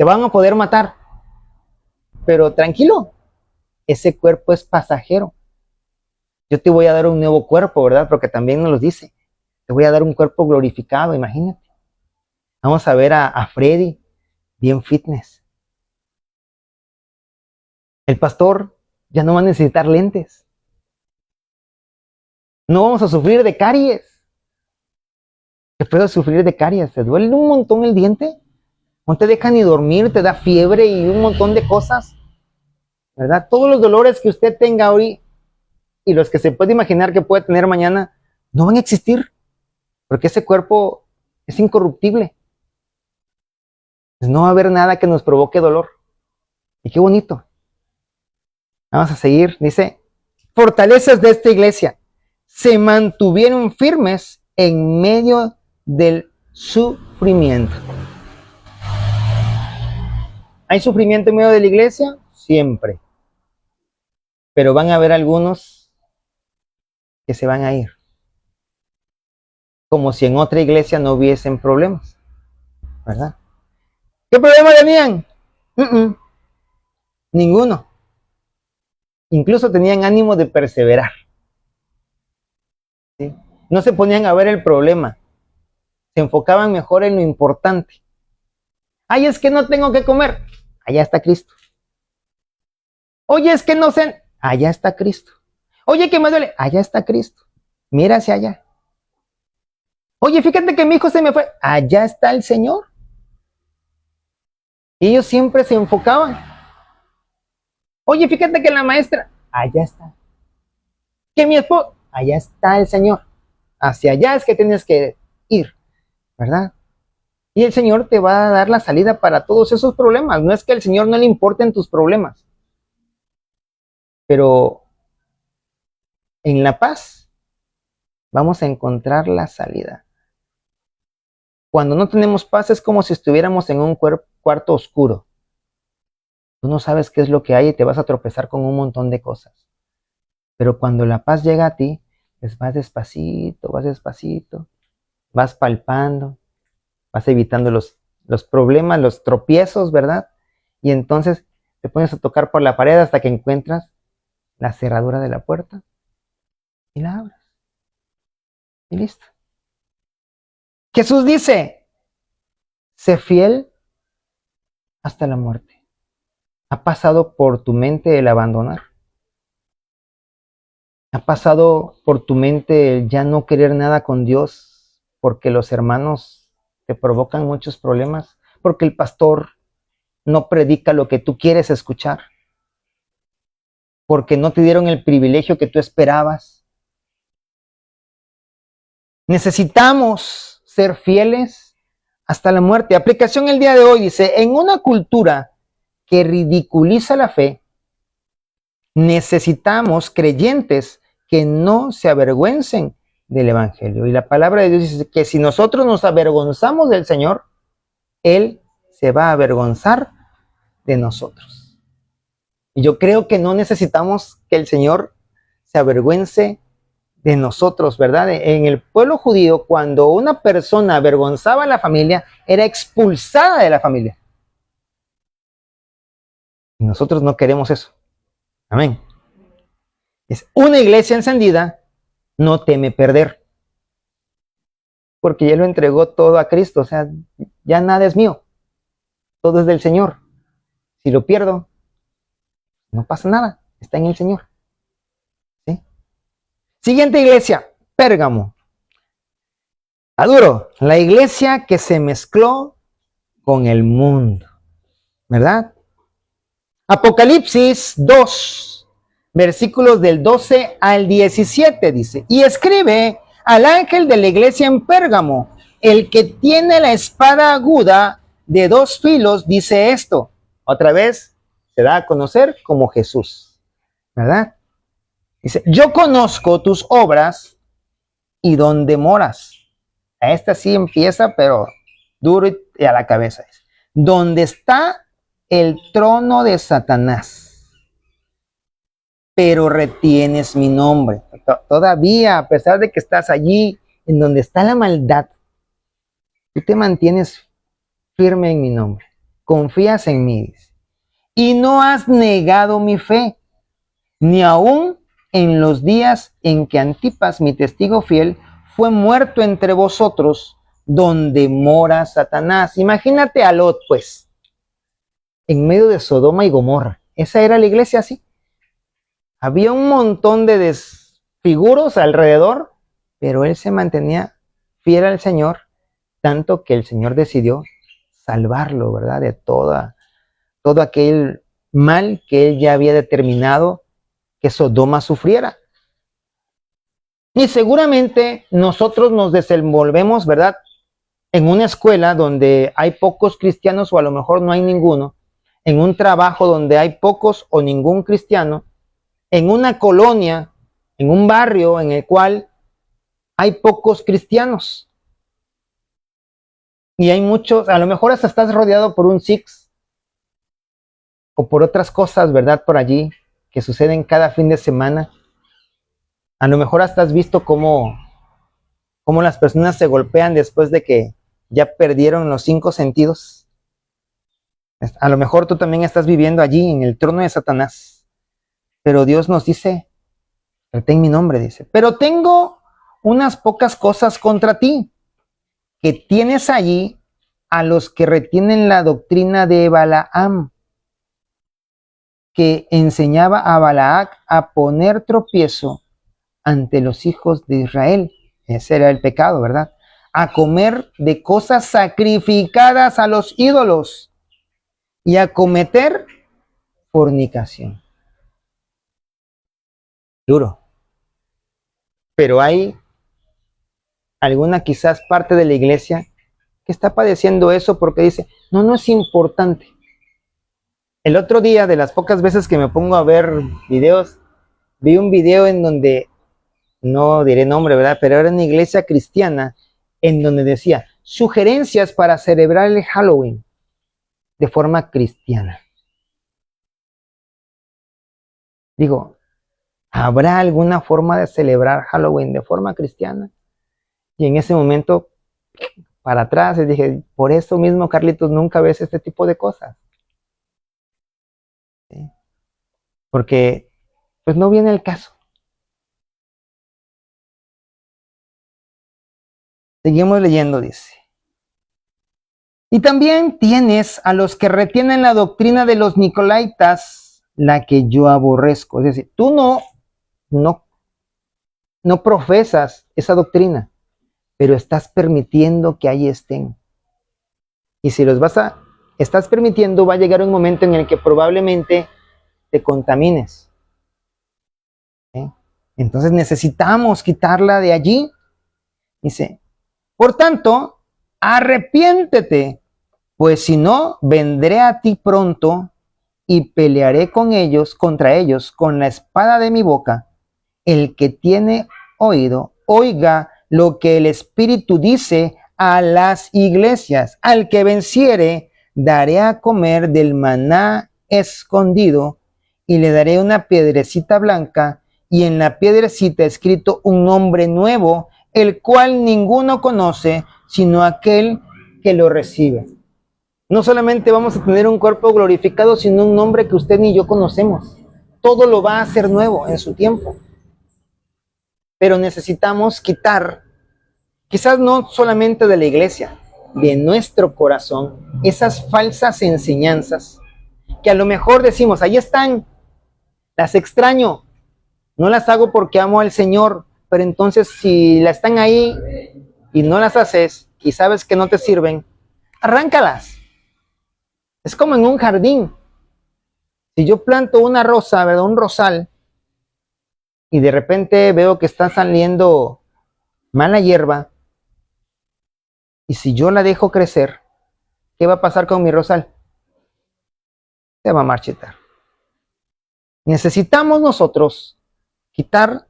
Te van a poder matar, pero tranquilo, ese cuerpo es pasajero. Yo te voy a dar un nuevo cuerpo, ¿verdad? Porque también nos lo dice. Te voy a dar un cuerpo glorificado, imagínate. Vamos a ver a Freddy, bien fitness. El pastor ya no va a necesitar lentes. No vamos a sufrir de caries. Después de sufrir de caries, ¿te duele un montón el diente? No te deja ni dormir, te da fiebre y un montón de cosas, ¿verdad? Todos los dolores que usted tenga hoy y los que se puede imaginar que puede tener mañana, no van a existir, porque ese cuerpo es incorruptible. Pues no va a haber nada que nos provoque dolor. Y qué bonito. Vamos a seguir, dice, fortalezas de esta iglesia se mantuvieron firmes en medio del sufrimiento. ¿Hay sufrimiento en medio de la iglesia? Siempre. Pero van a haber algunos que se van a ir. Como si en otra iglesia no hubiesen problemas. ¿Verdad? ¿Qué problema tenían? Ninguno. Incluso tenían ánimo de perseverar. ¿Sí? No se ponían a ver el problema. Se enfocaban mejor en lo importante. Ay, es que no tengo que comer. Allá está Cristo. Oye, es que no sé. Allá está Cristo. Oye, que me duele. Allá está Cristo. Mira hacia allá. Oye, fíjate que mi hijo se me fue. Allá está el Señor. Y ellos siempre se enfocaban. Oye, fíjate que la maestra. Allá está. Que mi esposo. Allá está el Señor. Hacia allá es que tienes que ir. ¿Verdad? Y el Señor te va a dar la salida para todos esos problemas. No es que al Señor no le importen tus problemas. Pero en la paz vamos a encontrar la salida. Cuando no tenemos paz es como si estuviéramos en un cuarto oscuro. Tú no sabes qué es lo que hay y te vas a tropezar con un montón de cosas. Pero cuando la paz llega a ti, pues vas despacito, vas palpando, vas evitando los problemas, los tropiezos, ¿verdad? Y entonces te pones a tocar por la pared hasta que encuentras la cerradura de la puerta y la abres. Y listo. Jesús dice, sé fiel hasta la muerte. ¿Ha pasado por tu mente el abandonar? ¿Ha pasado por tu mente el ya no querer nada con Dios porque los hermanos te provocan muchos problemas? Porque el pastor no predica lo que tú quieres escuchar. Porque no te dieron el privilegio que tú esperabas. Necesitamos ser fieles hasta la muerte. Aplicación el día de hoy dice, en una cultura que ridiculiza la fe, necesitamos creyentes que no se avergüencen del Evangelio. Y la palabra de Dios dice que si nosotros nos avergonzamos del Señor, Él se va a avergonzar de nosotros. Y yo creo que no necesitamos que el Señor se avergüence de nosotros, ¿verdad? En el pueblo judío, cuando una persona avergonzaba a la familia, era expulsada de la familia. Y nosotros no queremos eso. Amén. Es una iglesia encendida, no teme perder. Porque ya lo entregó todo a Cristo. O sea, ya nada es mío. Todo es del Señor. Si lo pierdo, no pasa nada. Está en el Señor. ¿Sí? Siguiente iglesia, Pérgamo. Aduro, la iglesia que se mezcló con el mundo. ¿Verdad? Apocalipsis 2, versículos del 12 al 17 dice, y escribe al ángel de la iglesia en Pérgamo, el que tiene la espada aguda de 2 filos, dice esto. Otra vez se da a conocer como Jesús, ¿verdad? Dice, yo conozco tus obras y dónde moras. A esta sí empieza, pero duro y a la cabeza. Donde está el trono de Satanás, pero retienes mi nombre. Todavía, a pesar de que estás allí, en donde está la maldad, tú te mantienes firme en mi nombre. confías en mí, dice, y no has negado mi fe, ni aun en los días en que Antipas, mi testigo fiel, fue muerto entre vosotros, donde mora Satanás. Imagínate a Lot, pues, en medio de Sodoma y Gomorra. Esa era la iglesia así. Había un montón de desfiguros alrededor, pero él se mantenía fiel al Señor, tanto que el Señor decidió salvarlo, ¿verdad? De todo aquel mal que él ya había determinado que Sodoma sufriera. Y seguramente nosotros nos desenvolvemos, ¿verdad? En una escuela donde hay pocos cristianos o a lo mejor no hay ninguno, en un trabajo donde hay pocos o ningún cristiano, en una colonia, en un barrio en el cual hay pocos cristianos. Y hay muchos, a lo mejor hasta estás rodeado por un Six o por otras cosas, ¿verdad? Por allí que suceden cada fin de semana. A lo mejor hasta has visto cómo las personas se golpean después de que ya perdieron los 5 sentidos. A lo mejor tú también estás viviendo allí en el trono de Satanás. Pero Dios nos dice, retén mi nombre, dice, pero tengo unas pocas cosas contra ti, que tienes allí a los que retienen la doctrina de Balaam, que enseñaba a Balac a poner tropiezo ante los hijos de Israel. Ese era el pecado, ¿verdad? A comer de cosas sacrificadas a los ídolos y a cometer fornicación. Duro. Pero hay alguna quizás parte de la iglesia que está padeciendo eso porque dice, no es importante. El otro día, de las pocas veces que me pongo a ver videos, vi un video en donde, no diré nombre, ¿verdad? Pero era una iglesia cristiana en donde decía, sugerencias para celebrar el Halloween de forma cristiana. Digo, ¿habrá alguna forma de celebrar Halloween de forma cristiana? Y en ese momento, para atrás, y dije, por eso mismo, Carlitos, nunca ves este tipo de cosas. ¿Sí? Porque, pues no viene el caso. Seguimos leyendo, dice. Y también tienes a los que retienen la doctrina de los Nicolaitas, la que yo aborrezco. Es decir, tú no profesas esa doctrina, pero estás permitiendo que ahí estén. Y si los estás permitiendo, va a llegar un momento en el que probablemente te contamines. ¿Sí? Entonces necesitamos quitarla de allí. Dice, por tanto, arrepiéntete, pues si no, vendré a ti pronto y pelearé contra ellos, con la espada de mi boca. El que tiene oído, oiga lo que el Espíritu dice a las iglesias. Al que venciere, daré a comer del maná escondido, y le daré una piedrecita blanca, y en la piedrecita escrito un nombre nuevo, el cual ninguno conoce, sino aquel que lo recibe. No solamente vamos a tener un cuerpo glorificado, sino un nombre que usted ni yo conocemos. Todo lo va a hacer nuevo en su tiempo. Pero necesitamos quitar, quizás no solamente de la iglesia, de nuestro corazón, esas falsas enseñanzas que a lo mejor decimos, ahí están, las extraño, no las hago porque amo al Señor, pero entonces si las están ahí y no las haces y sabes que no te sirven, arráncalas. Es como en un jardín. Si yo planto una rosa, ¿verdad? Un rosal, y de repente veo que está saliendo mala hierba, y si yo la dejo crecer, ¿qué va a pasar con mi rosal? Se va a marchitar. Necesitamos nosotros quitar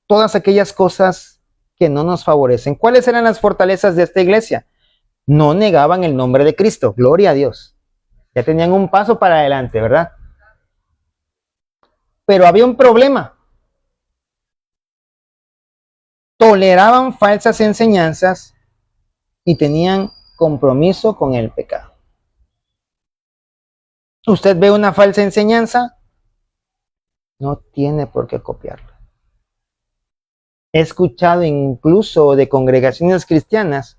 todas aquellas cosas que no nos favorecen. ¿Cuáles eran las fortalezas de esta iglesia? No negaban el nombre de Cristo, gloria a Dios. Ya tenían un paso para adelante, ¿verdad? Pero había un problema. Toleraban falsas enseñanzas y tenían compromiso con el pecado. Usted ve una falsa enseñanza, no tiene por qué copiarla. He escuchado incluso de congregaciones cristianas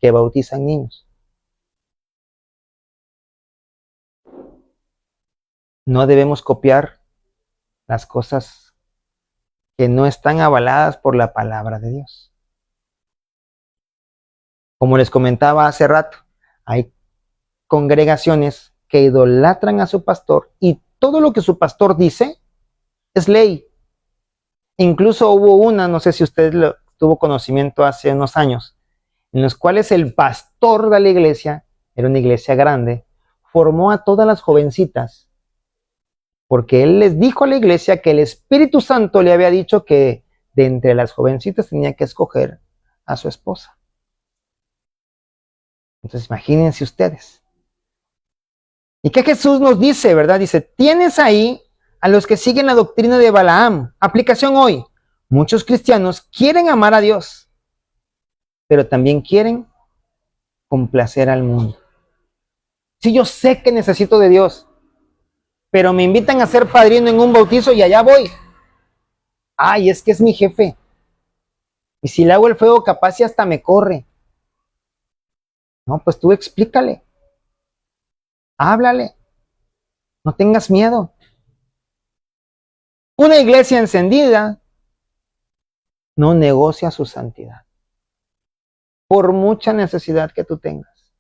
que bautizan niños. No debemos copiar las cosas que no están avaladas por la palabra de Dios. Como les comentaba hace rato, hay congregaciones que idolatran a su pastor y todo lo que su pastor dice es ley. Incluso hubo una, no sé si usted tuvo conocimiento hace unos años, en los cuales el pastor de la iglesia, era una iglesia grande, formó a todas las jovencitas, porque él les dijo a la iglesia que el Espíritu Santo le había dicho que de entre las jovencitas tenía que escoger a su esposa. Entonces imagínense ustedes. ¿Y qué Jesús nos dice, verdad? Dice, tienes ahí a los que siguen la doctrina de Balaam. Aplicación hoy. Muchos cristianos quieren amar a Dios, pero también quieren complacer al mundo. Sí, yo sé que necesito de Dios, pero me invitan a ser padrino en un bautizo y allá voy. Ay, es que es mi jefe. Y si le hago el feo, capaz y hasta me corre. No, pues tú explícale. Háblale. No tengas miedo. Una iglesia encendida no negocia su santidad, por mucha necesidad que tú tengas.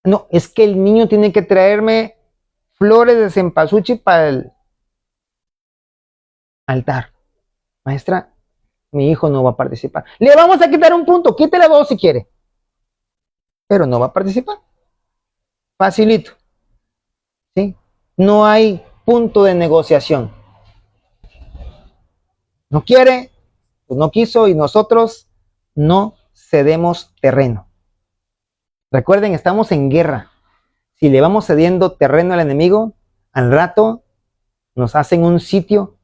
No, es que el niño tiene que traerme flores de cempasúchil para el altar. Maestra, mi hijo no va a participar. Le vamos a quitar un punto, quítele 2 si quiere, pero no va a participar. Facilito. ¿Sí? No hay punto de negociación. No quiere, pues no quiso y nosotros no cedemos terreno. Recuerden, estamos en guerra. Si le vamos cediendo terreno al enemigo, al rato nos hacen un sitio.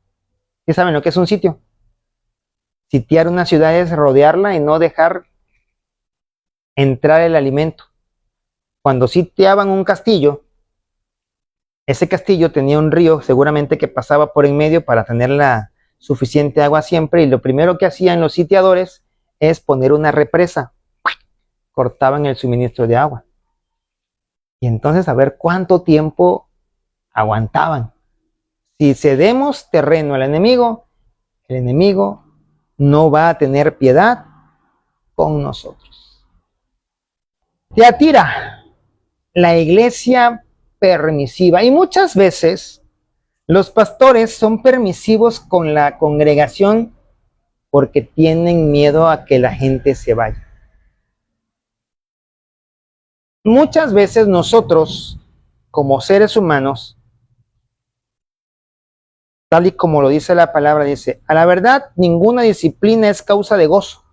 ¿Qué saben lo que es un sitio? Sitiar una ciudad es rodearla y no dejar entrar el alimento. Cuando sitiaban un castillo, ese castillo tenía un río seguramente que pasaba por en medio para tener la suficiente agua siempre, y lo primero que hacían los sitiadores es poner una represa. Cortaban el suministro de agua. Y entonces a ver cuánto tiempo aguantaban. Si cedemos terreno al enemigo, el enemigo no va a tener piedad con nosotros. Tiatira, la iglesia permisiva. Y muchas veces los pastores son permisivos con la congregación porque tienen miedo a que la gente se vaya. Muchas veces nosotros, como seres humanos, tal y como lo dice la palabra, dice, a la verdad, ninguna disciplina es causa de gozo.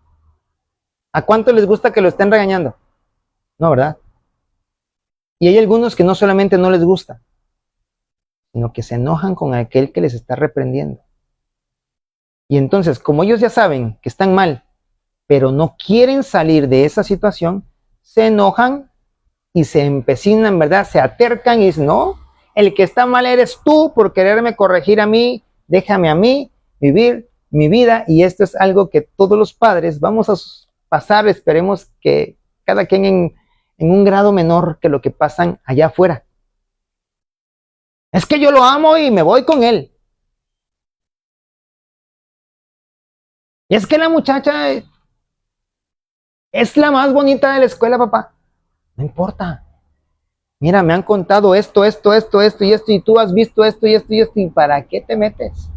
¿A cuánto les gusta que lo estén regañando? No, ¿verdad? Y hay algunos que no solamente no les gusta, sino que se enojan con aquel que les está reprendiendo. Y entonces, como ellos ya saben que están mal, pero no quieren salir de esa situación, se enojan y se empecinan, ¿verdad? Se atercan y dicen, no, el que está mal eres tú por quererme corregir a mí, déjame a mí vivir mi vida. Y esto es algo que todos los padres vamos a pasar, esperemos que cada quien en un grado menor que lo que pasan allá afuera. Es que yo lo amo y me voy con él. Y es que la muchacha es la más bonita de la escuela, papá. No importa. Mira, me han contado esto y esto, y tú has visto esto y esto y esto, ¿y para qué te metes?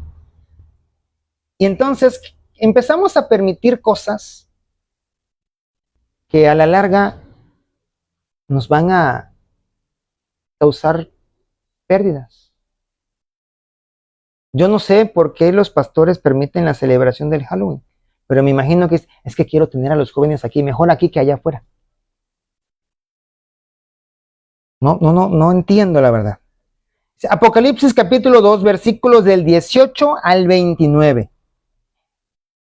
Y entonces empezamos a permitir cosas que a la larga nos van a causar pérdidas. Yo no sé por qué los pastores permiten la celebración del Halloween, pero me imagino que es que quiero tener a los jóvenes aquí, mejor aquí que allá afuera. No entiendo la verdad. Apocalipsis capítulo 2, versículos del 18 al 29.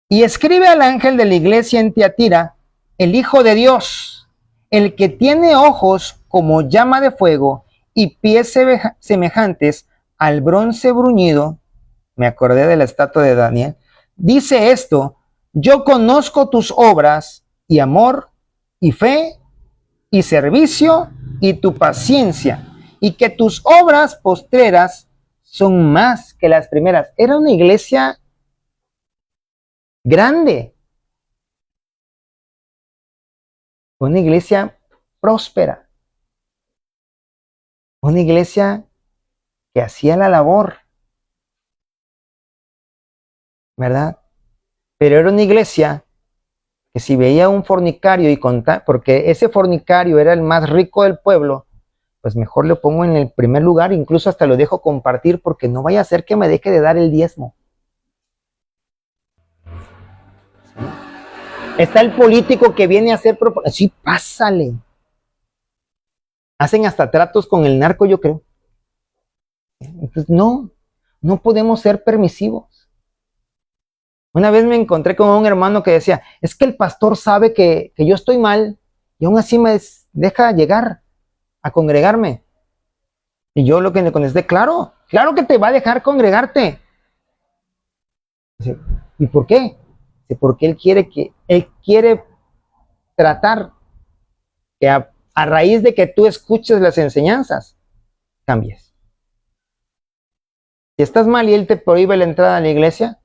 Y escribe al ángel de la iglesia en Tiatira, el Hijo de Dios, el que tiene ojos como llama de fuego y pies semejantes al bronce bruñido. Me acordé de la estatua de Daniel. Dice esto: yo conozco tus obras y amor y fe y servicio y tu paciencia, y que tus obras postreras son más que las primeras. Era una iglesia grande, una iglesia próspera, una iglesia que hacía la labor, ¿verdad? Pero era una iglesia que si veía un fornicario y contaba, porque ese fornicario era el más rico del pueblo, pues mejor lo pongo en el primer lugar, incluso hasta lo dejo compartir, porque no vaya a ser que me deje de dar el diezmo. Está el político que viene a hacer propuestas. Sí, pásale. Hacen hasta tratos con el narco, yo creo. Entonces, no podemos ser permisivos. Una vez me encontré con un hermano que decía, es que el pastor sabe que yo estoy mal y aún así me deja llegar a congregarme. Y yo lo que le contesté, claro que te va a dejar congregarte. ¿Y por qué? Porque él quiere tratar que a raíz de que tú escuches las enseñanzas, cambies. Si estás mal y él te prohíbe la entrada a la iglesia,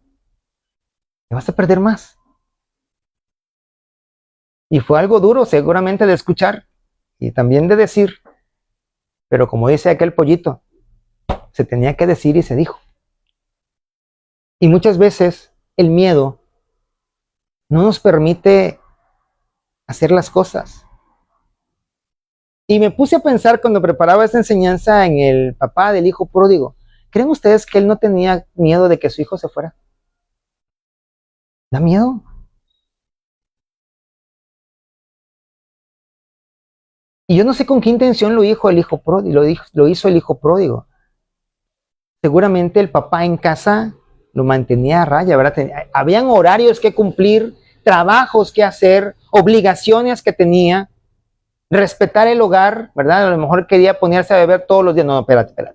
te vas a perder más. Y fue algo duro seguramente de escuchar y también de decir, pero como dice aquel pollito, se tenía que decir y se dijo. Y muchas veces el miedo no nos permite hacer las cosas. Y me puse a pensar cuando preparaba esta enseñanza en el papá del hijo pródigo. ¿Creen ustedes que él no tenía miedo de que su hijo se fuera? ¿Da miedo? Y yo no sé con qué intención lo hizo el hijo pródigo, lo hizo el hijo pródigo. Seguramente el papá en casa lo mantenía a raya, ¿verdad? Habían horarios que cumplir, trabajos que hacer, obligaciones que tenía, respetar el hogar, ¿verdad? A lo mejor quería ponerse a beber todos los días. No, espérate.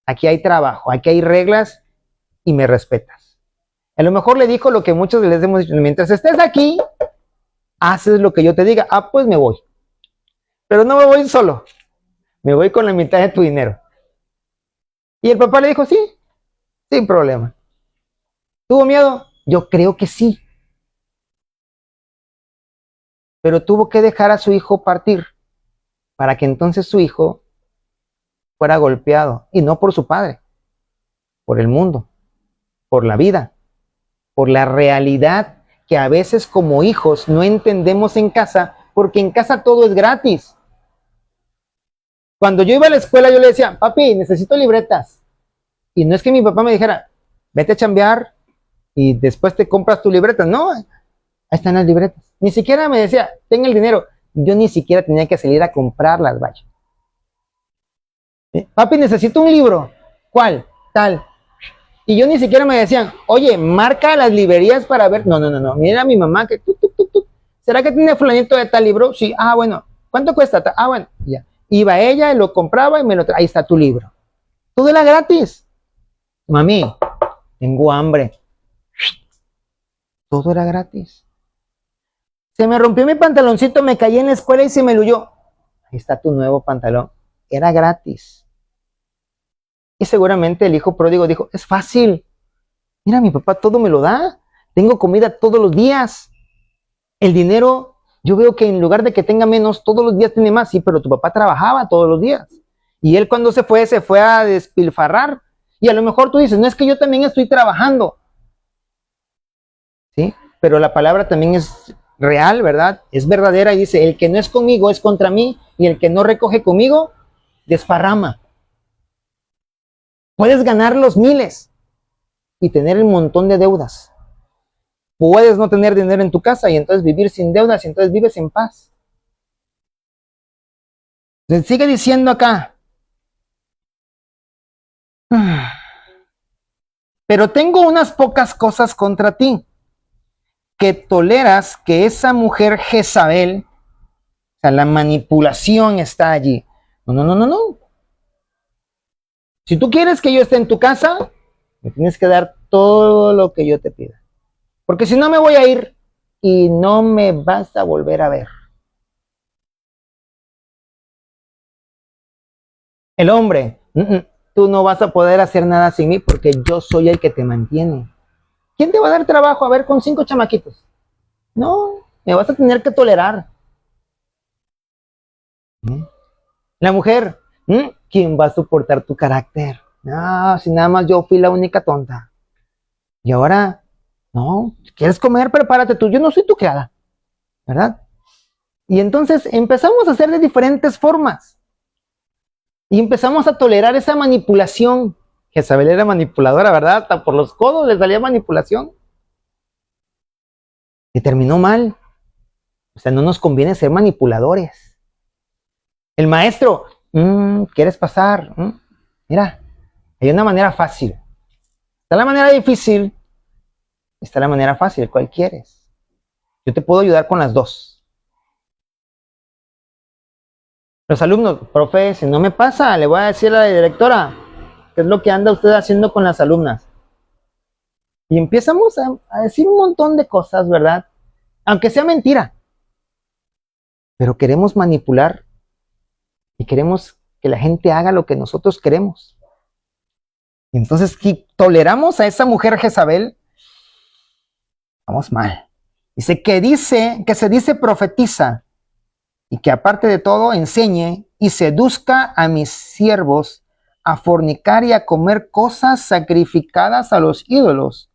Aquí hay trabajo, aquí hay reglas y me respetas. A lo mejor le dijo lo que muchos les hemos dicho, mientras estés aquí, haces lo que yo te diga. Ah, pues me voy. Pero no me voy solo, me voy con la mitad de tu dinero. Y el papá le dijo, sí, sin problema. ¿Tuvo miedo? Yo creo que sí. Pero tuvo que dejar a su hijo partir para que entonces su hijo fuera golpeado. Y no por su padre, por el mundo, por la vida, por la realidad que a veces como hijos no entendemos en casa, porque en casa todo es gratis. Cuando yo iba a la escuela yo le decía, papi, necesito libretas. Y no es que mi papá me dijera, vete a chambear y después te compras tu libreta. No, ahí están las libretas. Ni siquiera me decía, ten el dinero. Yo ni siquiera tenía que salir a comprarlas, vaya. Papi, necesito un libro. ¿Cuál? Tal. Y yo ni siquiera me decían, oye, marca las librerías para ver. No. Mira a mi mamá que ¿será que tiene fulanito de tal libro? Sí. Ah, bueno. ¿Cuánto cuesta? Ah, bueno. Ya. Iba ella, lo compraba y me lo traía. Ahí está tu libro. Todo era gratis. Mami, tengo hambre. Todo era gratis. Se me rompió mi pantaloncito, me caí en la escuela y se me luyó. Ahí está tu nuevo pantalón. Era gratis. Y seguramente el hijo pródigo dijo, es fácil. Mira, mi papá todo me lo da. Tengo comida todos los días. El dinero, yo veo que en lugar de que tenga menos, todos los días tiene más. Sí, pero tu papá trabajaba todos los días. Y él cuando se fue a despilfarrar. Y a lo mejor tú dices, no, es que yo también estoy trabajando. ¿Sí? Pero la palabra también es real, ¿verdad? Es verdadera y dice, el que no es conmigo es contra mí y el que no recoge conmigo, desparrama. Puedes ganar los miles y tener un montón de deudas. Puedes no tener dinero en tu casa y entonces vivir sin deudas y entonces vives en paz. Se sigue diciendo acá. Pero tengo unas pocas cosas contra ti, que toleras que esa mujer Jezabel, sea, la manipulación está allí. No, no, no, no, no. Si tú quieres que yo esté en tu casa, me tienes que dar todo lo que yo te pida. Porque si no me voy a ir y no me vas a volver a ver. El hombre, tú no vas a poder hacer nada sin mí porque yo soy el que te mantiene. ¿Quién te va a dar trabajo a ver con 5 chamaquitos? No, me vas a tener que tolerar. La mujer, ¿quién va a soportar tu carácter? No, si nada más yo fui la única tonta. Y ahora, no, si quieres comer, prepárate tú. Yo no soy tu criada, ¿verdad? Y entonces empezamos a hacer de diferentes formas. Y empezamos a tolerar esa manipulación. Jezabel era manipuladora, ¿verdad? Hasta por los codos le salía manipulación. Y terminó mal. O sea, no nos conviene ser manipuladores. El maestro, ¿quieres pasar? Mira, hay una manera fácil. Está la manera difícil, está la manera fácil. ¿Cuál quieres? Yo te puedo ayudar con las dos. Los alumnos, profe, si no me pasa, le voy a decir a la directora qué es lo que anda usted haciendo con las alumnas. Y empezamos a decir un montón de cosas, ¿verdad? Aunque sea mentira. Pero queremos manipular y queremos que la gente haga lo que nosotros queremos. Y entonces, si toleramos a esa mujer Jezabel, vamos mal. Dice que se dice profetiza y que aparte de todo enseñe y seduzca a mis siervos a fornicar y a comer cosas sacrificadas a los ídolos.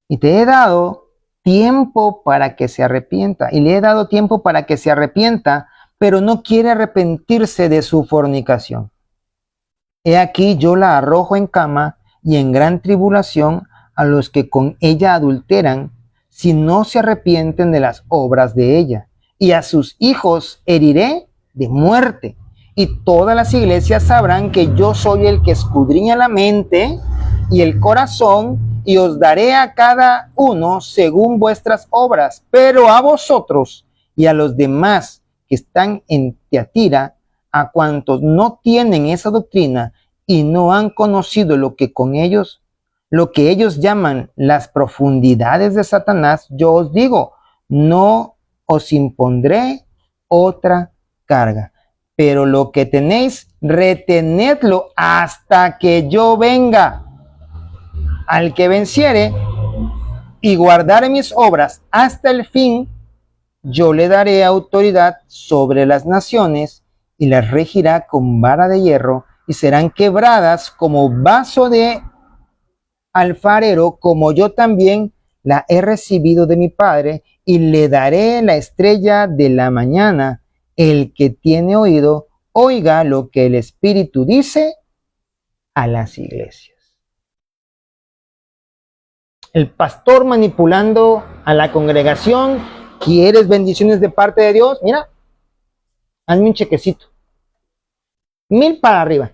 Y te he dado tiempo para que se arrepienta. Y le he dado tiempo para que se arrepienta, pero no quiere arrepentirse de su fornicación. He aquí yo la arrojo en cama y en gran tribulación a los que con ella adulteran, si no se arrepienten de las obras de ella. Y a sus hijos heriré de muerte. Y todas las iglesias sabrán que yo soy el que escudriña la mente y el corazón, y os daré a cada uno según vuestras obras. Pero a vosotros y a los demás que están en Tiatira, a cuantos no tienen esa doctrina y no han conocido lo que ellos llaman las profundidades de Satanás, yo os digo, no os impondré otra carga. Pero lo que tenéis, retenedlo hasta que yo venga. Al que venciere y guardare mis obras hasta el fin, yo le daré autoridad sobre las naciones y las regirá con vara de hierro y serán quebradas como vaso de alfarero, como yo también la he recibido de mi Padre, y le daré la estrella de la mañana. El que tiene oído, oiga lo que el Espíritu dice a las iglesias. El pastor manipulando a la congregación. ¿Quieres bendiciones de parte de Dios? Mira, hazme un chequecito. 1000 para arriba.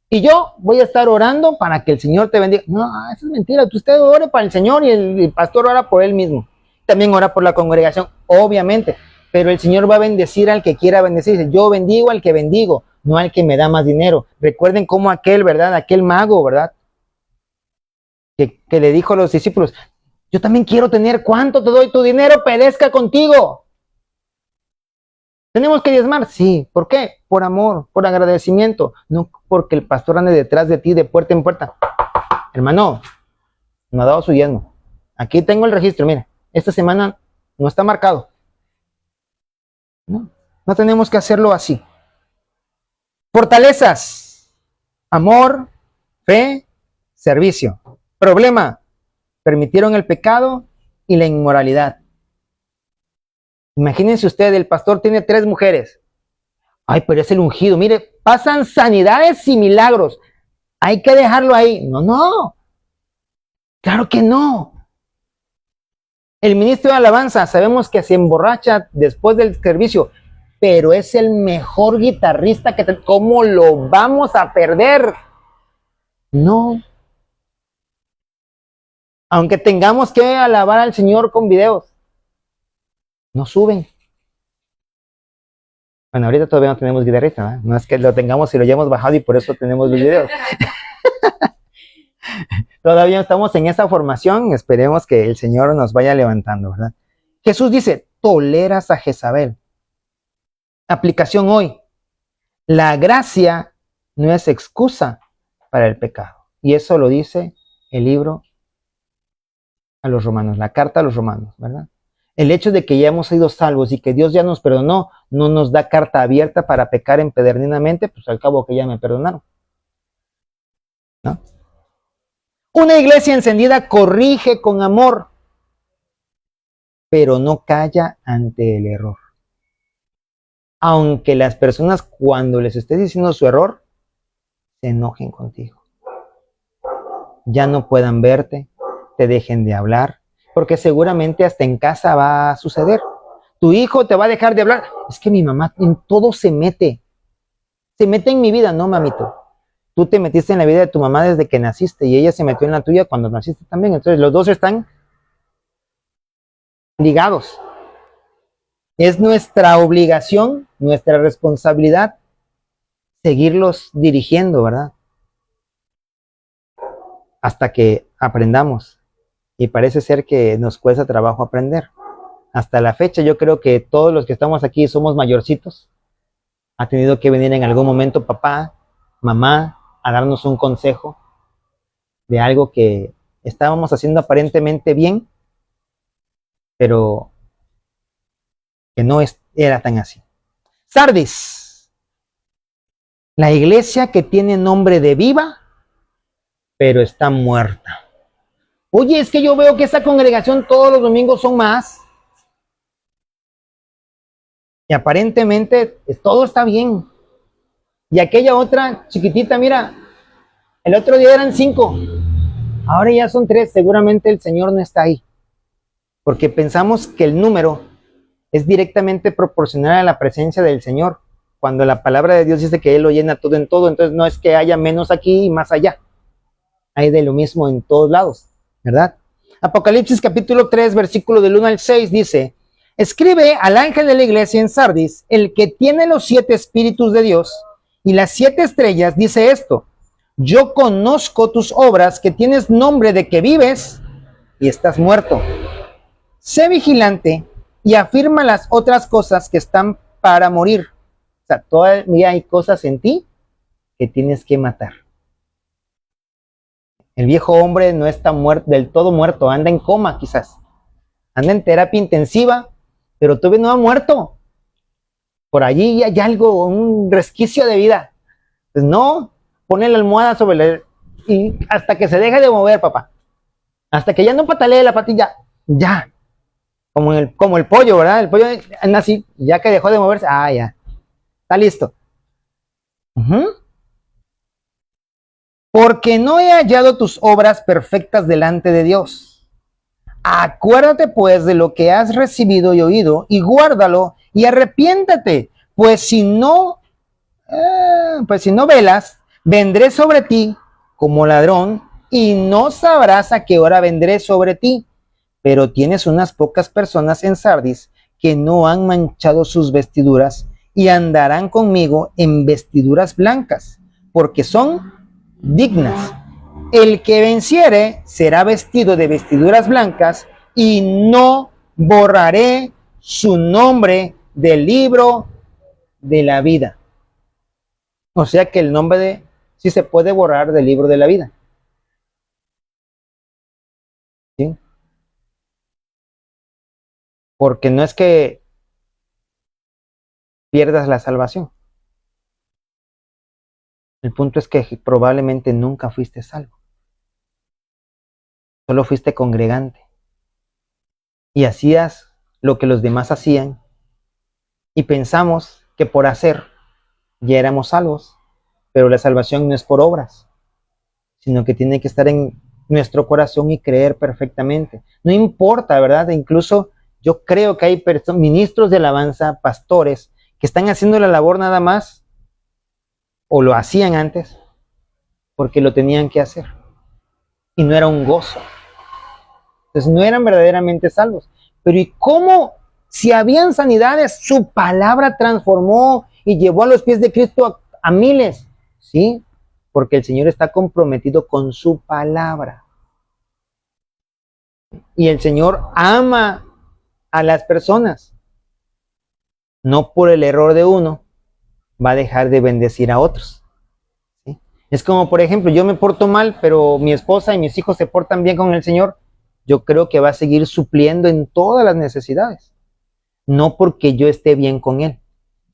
Y yo voy a estar orando para que el Señor te bendiga. No, eso es mentira. Usted ore para el Señor y el pastor ora por él mismo. También ora por la congregación, obviamente. Pero el Señor va a bendecir al que quiera bendecir. Dice, yo bendigo al que bendigo, no al que me da más dinero. Recuerden cómo aquel, ¿verdad? Aquel mago, ¿verdad? Que le dijo a los discípulos, yo también quiero tener, ¿cuánto te doy tu dinero? Perezca contigo. ¿Tenemos que diezmar? Sí. ¿Por qué? Por amor, por agradecimiento. No porque el pastor ande detrás de ti de puerta en puerta. Hermano, no ha dado su diezmo. Aquí tengo el registro, mira. Esta semana no está marcado. No tenemos que hacerlo así. Fortalezas. Amor, fe, servicio. Problema. Permitieron el pecado y la inmoralidad. Imagínense usted, el pastor tiene 3 mujeres. Ay, pero es el ungido. Mire, pasan sanidades y milagros. Hay que dejarlo ahí. No, no. Claro que no. El ministro de alabanza, sabemos que se emborracha después del servicio, pero es el mejor guitarrista que ¿cómo lo vamos a perder? No. Aunque tengamos que alabar al Señor con videos, no suben. Bueno, ahorita todavía no tenemos guitarrista, ¿verdad? No es que lo tengamos y lo hayamos bajado y por eso tenemos los videos. Todavía estamos en esa formación, esperemos que el Señor nos vaya levantando, ¿verdad? Jesús dice, toleras a Jezabel. Aplicación hoy. La gracia no es excusa para el pecado. Y eso lo dice el libro a los romanos, la carta a los romanos, ¿verdad? El hecho de que ya hemos sido salvos y que Dios ya nos perdonó, no nos da carta abierta para pecar empedernidamente, pues al cabo que ya me perdonaron, ¿no? Una iglesia encendida corrige con amor, pero no calla ante el error. Aunque las personas cuando les estés diciendo su error, se enojen contigo. Ya no puedan verte, te dejen de hablar, porque seguramente hasta en casa va a suceder. Tu hijo te va a dejar de hablar. Es que mi mamá en todo se mete en mi vida. No, mamito. Tú te metiste en la vida de tu mamá desde que naciste y ella se metió en la tuya cuando naciste también. Entonces los dos están ligados. Es nuestra obligación, nuestra responsabilidad seguirlos dirigiendo, ¿verdad? Hasta que aprendamos. Y parece ser que nos cuesta trabajo aprender. Hasta la fecha yo creo que todos los que estamos aquí somos mayorcitos. Ha tenido que venir en algún momento papá, mamá, a darnos un consejo de algo que estábamos haciendo aparentemente bien, pero que no era tan así. Sardis, la iglesia que tiene nombre de viva, pero está muerta. Oye, es que yo veo que esa congregación todos los domingos son más. Y aparentemente todo está bien. Y aquella otra chiquitita, mira, el otro día eran 5, ahora ya son 3, seguramente el Señor no está ahí. Porque pensamos que el número es directamente proporcional a la presencia del Señor. Cuando la palabra de Dios dice que Él lo llena todo en todo, entonces no es que haya menos aquí y más allá. Hay de lo mismo en todos lados, ¿verdad? Apocalipsis capítulo 3, versículo del 1 al 6 dice, escribe al ángel de la iglesia en Sardis, el que tiene los 7 espíritus de Dios y las 7 estrellas, dice esto, yo conozco tus obras, que tienes nombre de que vives y estás muerto. Sé vigilante y afirma las otras cosas que están para morir. O sea, todavía hay cosas en ti que tienes que matar. El viejo hombre no está del todo muerto, anda en coma quizás. Anda en terapia intensiva, pero todavía no ha muerto. Por allí hay algo, un resquicio de vida. Pues no, pone la almohada sobre él y hasta que se deje de mover, papá. Hasta que ya no patalee la patilla, ya. Como el pollo, ¿verdad? El pollo anda así, ya que dejó de moverse, ya. Está listo. Porque no he hallado tus obras perfectas delante de Dios. Acuérdate pues de lo que has recibido y oído, y guárdalo, y arrepiéntate, pues si no velas, vendré sobre ti como ladrón, y no sabrás a qué hora vendré sobre ti. Pero tienes unas pocas personas en Sardis que no han manchado sus vestiduras, y andarán conmigo en vestiduras blancas, porque son dignas. El que venciere será vestido de vestiduras blancas, y no borraré su nombre del libro de la vida. O sea que el nombre sí se puede borrar del libro de la vida. ¿Sí? Porque no es que pierdas la salvación. El punto es que probablemente nunca fuiste salvo. Solo fuiste congregante. Y hacías lo que los demás hacían. Y pensamos que por hacer ya éramos salvos. Pero la salvación no es por obras, sino que tiene que estar en nuestro corazón y creer perfectamente. No importa, ¿verdad? Incluso yo creo que hay ministros de alabanza, pastores, que están haciendo la labor nada más, o lo hacían antes, porque lo tenían que hacer. Y no era un gozo. Entonces no eran verdaderamente salvos. Pero ¿y cómo Si habían sanidades, su palabra transformó y llevó a los pies de Cristo a miles. ¿Sí? Porque el Señor está comprometido con su palabra. Y el Señor ama a las personas. No por el error de uno va a dejar de bendecir a otros. ¿Sí? Es como, por ejemplo, yo me porto mal, pero mi esposa y mis hijos se portan bien con el Señor. Yo creo que va a seguir supliendo en todas las necesidades. No porque yo esté bien con Él,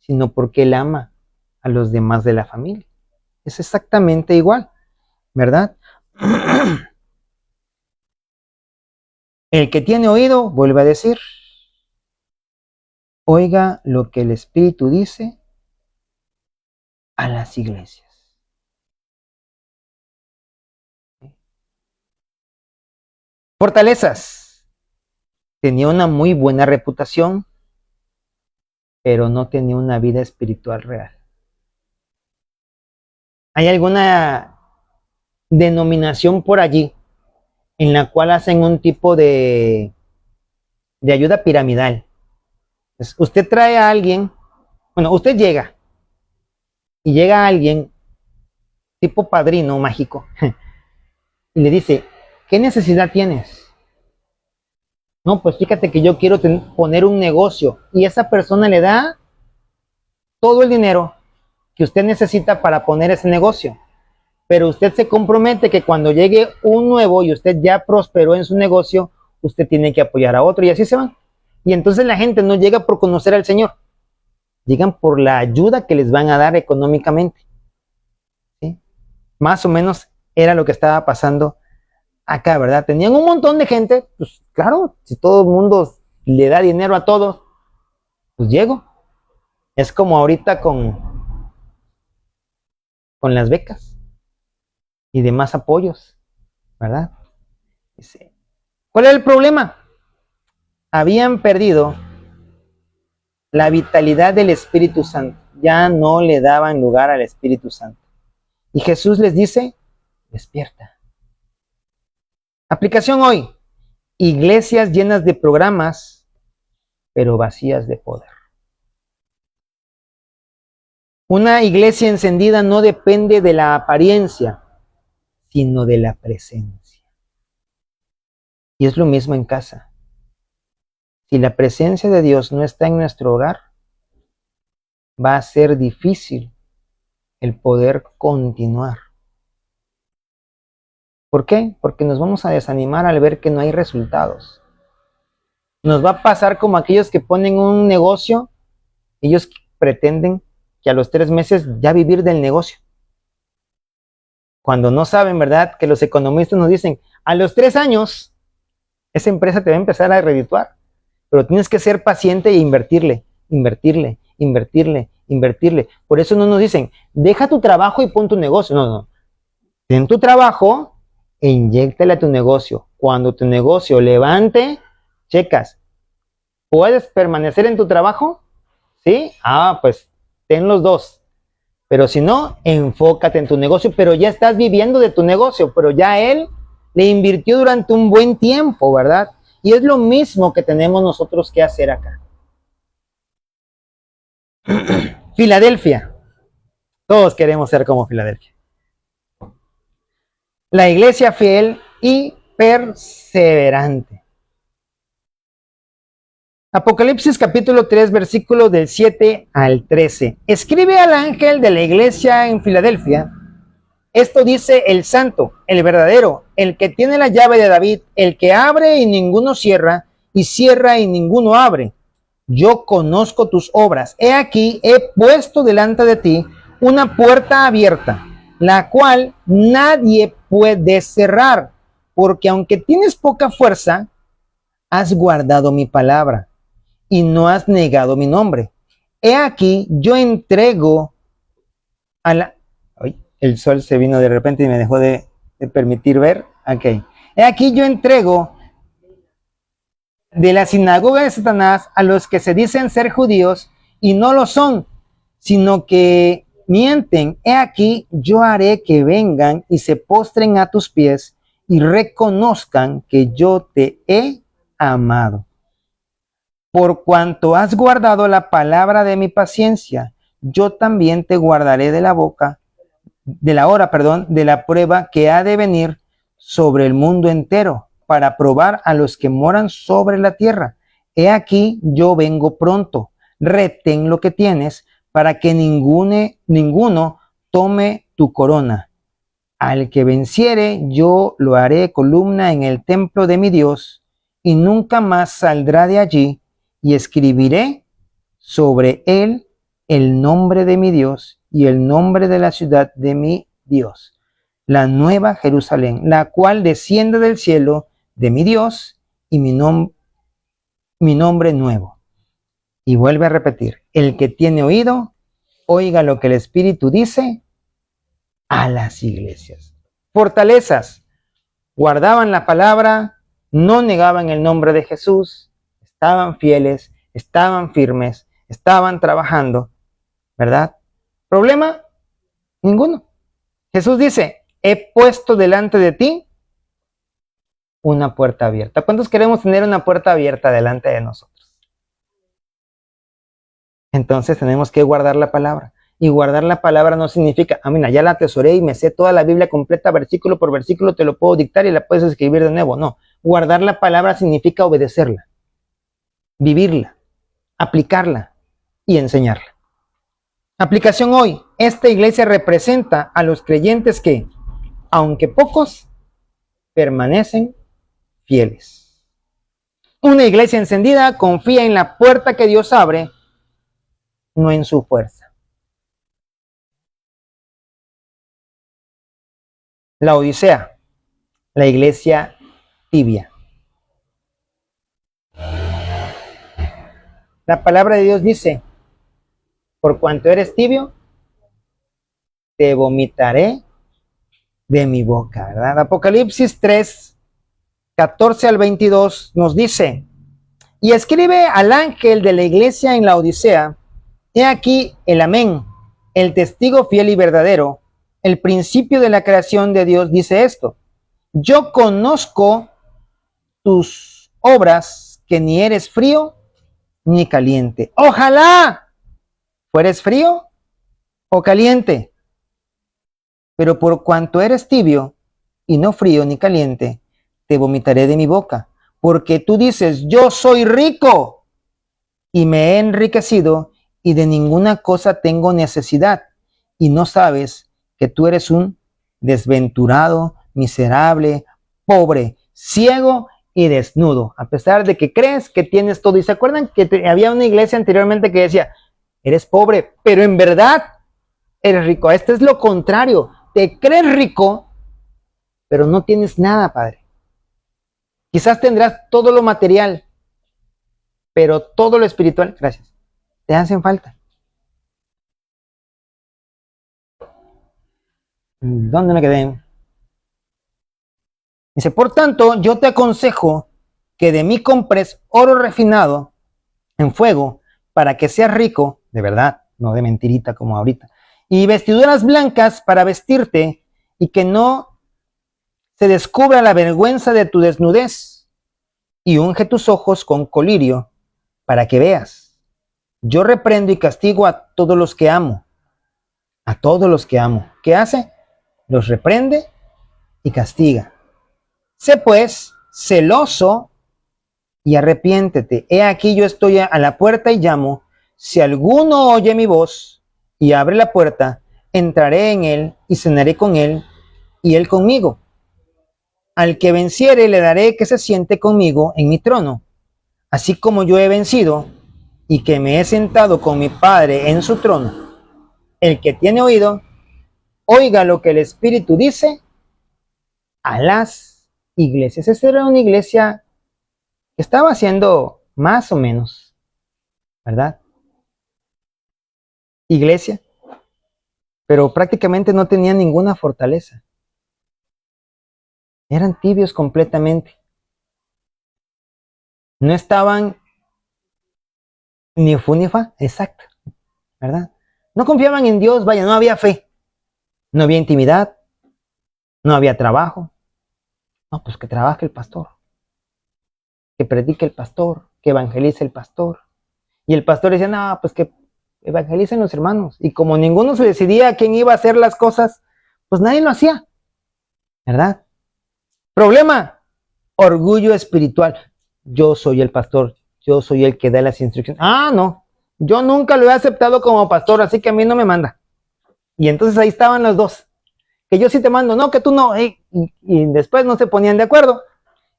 sino porque Él ama a los demás de la familia. Es exactamente igual, ¿verdad? El que tiene oído, vuelve a decir, oiga lo que el Espíritu dice a las iglesias. Fortalezas. Tenía una muy buena reputación, pero no tenía una vida espiritual real. ¿Hay alguna denominación por allí en la cual hacen un tipo de ayuda piramidal? Pues usted trae a alguien, bueno, usted llega y llega alguien tipo padrino mágico y le dice, ¿qué necesidad tienes? No, pues fíjate que yo quiero poner un negocio y esa persona le da todo el dinero que usted necesita para poner ese negocio. Pero usted se compromete que cuando llegue un nuevo y usted ya prosperó en su negocio, usted tiene que apoyar a otro y así se van. Y entonces la gente no llega por conocer al Señor, llegan por la ayuda que les van a dar económicamente. ¿Sí? Más o menos era lo que estaba pasando acá, ¿verdad? Tenían un montón de gente, pues claro, si todo el mundo le da dinero a todos, pues llego. Es como ahorita con las becas y demás apoyos, ¿verdad? Dice, ¿cuál es el problema? Habían perdido la vitalidad del Espíritu Santo. Ya no le daban lugar al Espíritu Santo. Y Jesús les dice, despierta. Aplicación hoy. Iglesias llenas de programas, pero vacías de poder. Una iglesia encendida no depende de la apariencia, sino de la presencia. Y es lo mismo en casa. Si la presencia de Dios no está en nuestro hogar, va a ser difícil el poder continuar. ¿Por qué? Porque nos vamos a desanimar al ver que no hay resultados. Nos va a pasar como aquellos que ponen un negocio, ellos pretenden que a los 3 meses ya vivir del negocio. Cuando no saben, ¿verdad? Que los economistas nos dicen, a los 3 años, esa empresa te va a empezar a redituar. Pero tienes que ser paciente e invertirle. Por eso no nos dicen, deja tu trabajo y pon tu negocio. No. Ten tu trabajo e inyéctale a tu negocio. Cuando tu negocio levante, checas, ¿puedes permanecer en tu trabajo? ¿Sí? Pues ten los dos. Pero si no, enfócate en tu negocio, pero ya estás viviendo de tu negocio, pero ya él le invirtió durante un buen tiempo, ¿verdad? Y es lo mismo que tenemos nosotros que hacer acá. Filadelfia. Todos queremos ser como Filadelfia. La iglesia fiel y perseverante. Apocalipsis capítulo 3, versículo del 7 al 13. Escribe al ángel de la iglesia en Filadelfia. Esto dice el santo, el verdadero, el que tiene la llave de David, el que abre y ninguno cierra, y cierra y ninguno abre. Yo conozco tus obras. He aquí, he puesto delante de ti una puerta abierta, la cual nadie puede cerrar, porque aunque tienes poca fuerza, has guardado mi palabra y no has negado mi nombre. He aquí, yo entrego a la... Ay, el sol se vino de repente y me dejó de permitir ver. Ok. He aquí, yo entrego de la sinagoga de Satanás a los que se dicen ser judíos y no lo son, sino que mienten. He aquí, yo haré que vengan y se postren a tus pies y reconozcan que yo te he amado. Por cuanto has guardado la palabra de mi paciencia, yo también te guardaré de la hora, de la prueba que ha de venir sobre el mundo entero, para probar a los que moran sobre la tierra. He aquí, yo vengo pronto. Retén lo que tienes, para que ninguno tome tu corona. Al que venciere, yo lo haré columna en el templo de mi Dios, y nunca más saldrá de allí, y escribiré sobre él el nombre de mi Dios y el nombre de la ciudad de mi Dios, la nueva Jerusalén, la cual desciende del cielo de mi Dios, y mi nombre nuevo. Y vuelve a repetir: el que tiene oído, oiga lo que el Espíritu dice a las iglesias. Fortalezas: guardaban la palabra, no negaban el nombre de Jesús, estaban fieles, estaban firmes, estaban trabajando, ¿verdad? ¿Problema? Ninguno. Jesús dice: he puesto delante de ti una puerta abierta. ¿Cuántos queremos tener una puerta abierta delante de nosotros? Entonces tenemos que guardar la palabra. Y guardar la palabra no significa, mira, ya la atesoré y me sé toda la Biblia completa, versículo por versículo, te lo puedo dictar y la puedes escribir de nuevo. No, guardar la palabra significa obedecerla, vivirla, aplicarla y enseñarla. Aplicación hoy: esta iglesia representa a los creyentes que, aunque pocos, permanecen fieles. Una iglesia encendida confía en la puerta que Dios abre, no en su fuerza. La Odisea, la iglesia tibia. La palabra de Dios dice: por cuanto eres tibio, te vomitaré de mi boca, ¿verdad? Apocalipsis 3, 14 al 22 nos dice: y escribe al ángel de la iglesia en la Odisea: he aquí el amén, el testigo fiel y verdadero, el principio de la creación de Dios, dice esto: yo conozco tus obras, que ni eres frío ni caliente. Ojalá fueres frío o caliente, pero por cuanto eres tibio y no frío ni caliente, te vomitaré de mi boca, porque tú dices: yo soy rico y me he enriquecido y de ninguna cosa tengo necesidad, y no sabes que tú eres un desventurado, miserable, pobre, ciego y desnudo, a pesar de que crees que tienes todo. Y se acuerdan que había una iglesia anteriormente que decía: eres pobre, pero en verdad eres rico. Este es lo contrario: te crees rico, pero no tienes nada, padre. Quizás tendrás todo lo material, pero todo lo espiritual, gracias, te hacen falta. ¿Dónde me quedé? Dice: por tanto, yo te aconsejo que de mí compres oro refinado en fuego, para que seas rico, de verdad, no de mentirita como ahorita, y vestiduras blancas para vestirte, y que no se descubra la vergüenza de tu desnudez, y unge tus ojos con colirio, para que veas. Yo reprendo y castigo a todos los que amo. A todos los que amo. ¿Qué hace? Los reprende y castiga. Sé pues celoso y arrepiéntete. He aquí, yo estoy a la puerta y llamo. Si alguno oye mi voz y abre la puerta, entraré en él y cenaré con él y él conmigo. Al que venciere le daré que se siente conmigo en mi trono, así como yo he vencido y que me he sentado con mi Padre en su trono. El que tiene oído, oiga lo que el Espíritu dice a las iglesias. Esta era una iglesia que estaba haciendo más o menos, ¿verdad? Iglesia, pero prácticamente no tenían ninguna fortaleza. Eran tibios completamente. No estaban ni fu ni fa, exacto, ¿verdad? No confiaban en Dios, vaya, no había fe, no había intimidad, no había trabajo. No, pues que trabaje el pastor, que predique el pastor, que evangelice el pastor. Y el pastor decía, no, pues que evangelicen los hermanos. Y como ninguno se decidía quién iba a hacer las cosas, pues nadie lo hacía, ¿verdad? Problema, orgullo espiritual. Yo soy el pastor, yo soy el que da las instrucciones. Ah, no, yo nunca lo he aceptado como pastor, así que a mí no me manda. Y entonces ahí estaban los dos. Que yo sí te mando, no, que tú no. Y después no se ponían de acuerdo.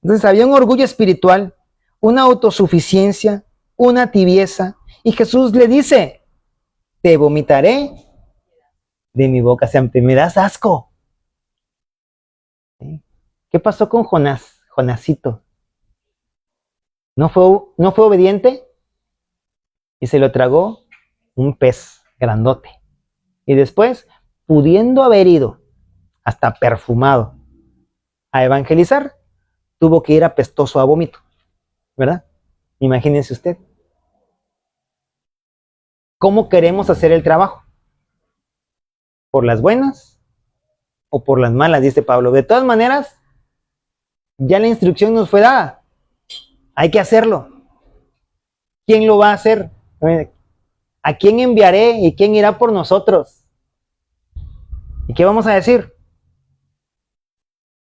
Entonces había un orgullo espiritual, una autosuficiencia, una tibieza. Y Jesús le dice, te vomitaré de mi boca, siempre me das asco. ¿Sí? ¿Qué pasó con Jonás? Jonásito. ¿No fue obediente? Y se lo tragó un pez grandote. Y después, pudiendo haber ido hasta perfumado a evangelizar, tuvo que ir apestoso a vómito, ¿verdad? Imagínense usted. ¿Cómo queremos hacer el trabajo? ¿Por las buenas o por las malas? Dice Pablo. De todas maneras, ya la instrucción nos fue dada. Hay que hacerlo. ¿Quién lo va a hacer? ¿A quién enviaré y quién irá por nosotros? ¿Y qué vamos a decir?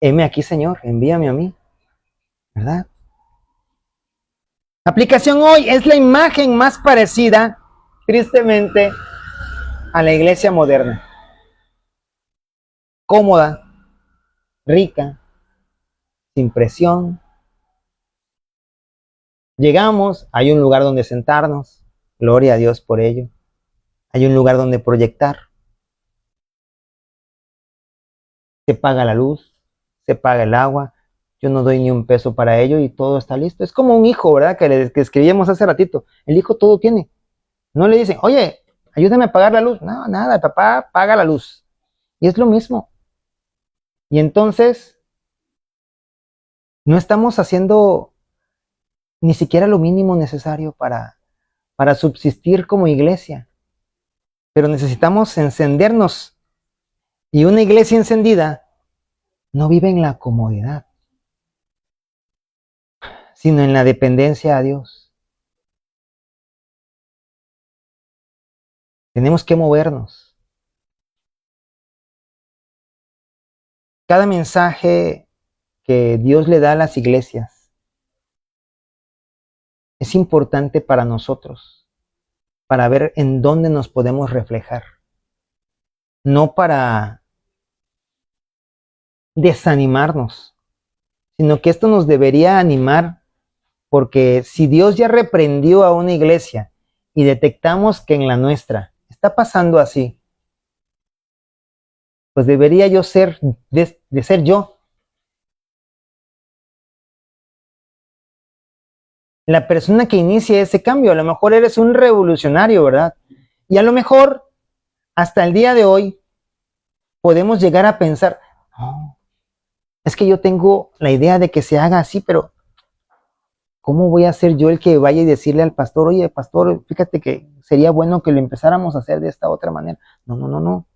Heme aquí, Señor, envíame a mí, ¿verdad? Aplicación hoy es la imagen más parecida, tristemente, a la iglesia moderna. Cómoda, rica, sin presión. Llegamos, hay un lugar donde sentarnos, gloria a Dios por ello. Hay un lugar donde proyectar. Se paga la luz, se paga el agua. Yo no doy ni un peso para ello y todo está listo. Es como un hijo, ¿verdad? Que escribíamos hace ratito. El hijo todo tiene. No le dicen, oye, ayúdame a pagar la luz. No, nada, el papá paga la luz. Y es lo mismo. Y entonces, no estamos haciendo ni siquiera lo mínimo necesario para subsistir como iglesia. Pero necesitamos encendernos. Y una iglesia encendida no vive en la comodidad, sino en la dependencia a Dios. Tenemos que movernos. Cada mensaje que Dios le da a las iglesias es importante para nosotros, para ver en dónde nos podemos reflejar. No para desanimarnos, sino que esto nos debería animar, porque si Dios ya reprendió a una iglesia y detectamos que en la nuestra está pasando así, pues debería yo ser yo la persona que inicie ese cambio. A lo mejor eres un revolucionario, ¿verdad? Y a lo mejor hasta el día de hoy podemos llegar a pensar, no, es que yo tengo la idea de que se haga así, pero ¿cómo voy a ser yo el que vaya y decirle al pastor, oye, pastor, fíjate que sería bueno que lo empezáramos a hacer de esta otra manera? No.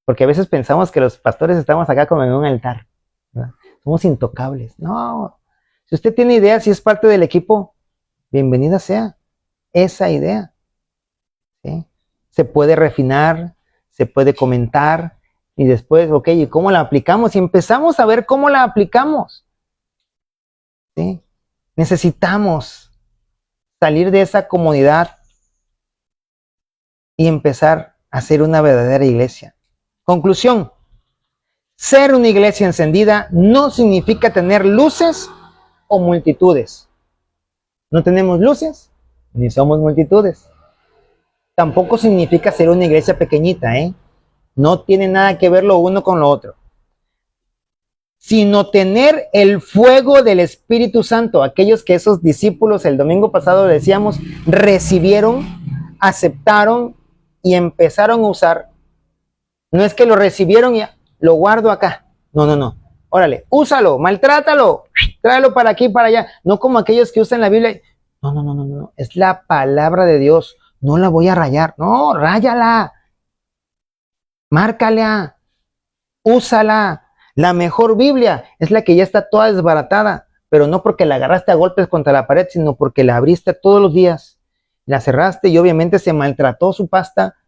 Porque a veces pensamos que los pastores estamos acá como en un altar, ¿verdad? Somos intocables. No, si usted tiene idea, si es parte del equipo, bienvenida sea esa idea. ¿Sí? Se puede refinar, se puede comentar, y después, ok, ¿y cómo la aplicamos? Y empezamos a ver cómo la aplicamos. ¿Sí? Necesitamos salir de esa comodidad y empezar a ser una verdadera iglesia. Conclusión. Ser una iglesia encendida no significa tener luces o multitudes. No tenemos luces ni somos multitudes. Tampoco significa ser una iglesia pequeñita, ¿eh? No tiene nada que ver lo uno con lo otro. Sino tener el fuego del Espíritu Santo. Aquellos que esos discípulos, el domingo pasado decíamos, recibieron, aceptaron y empezaron a usar. No es que lo recibieron y lo guardo acá. No. Órale, úsalo, maltrátalo, tráelo para aquí y para allá. No como aquellos que usan la Biblia. No. Es la palabra de Dios. No la voy a rayar. No, ráyala. Márcala. Úsala. La mejor Biblia es la que ya está toda desbaratada. pero no porque la agarraste a golpes contra la pared, sino porque la abriste todos los días, la cerraste y obviamente se maltrató su pasta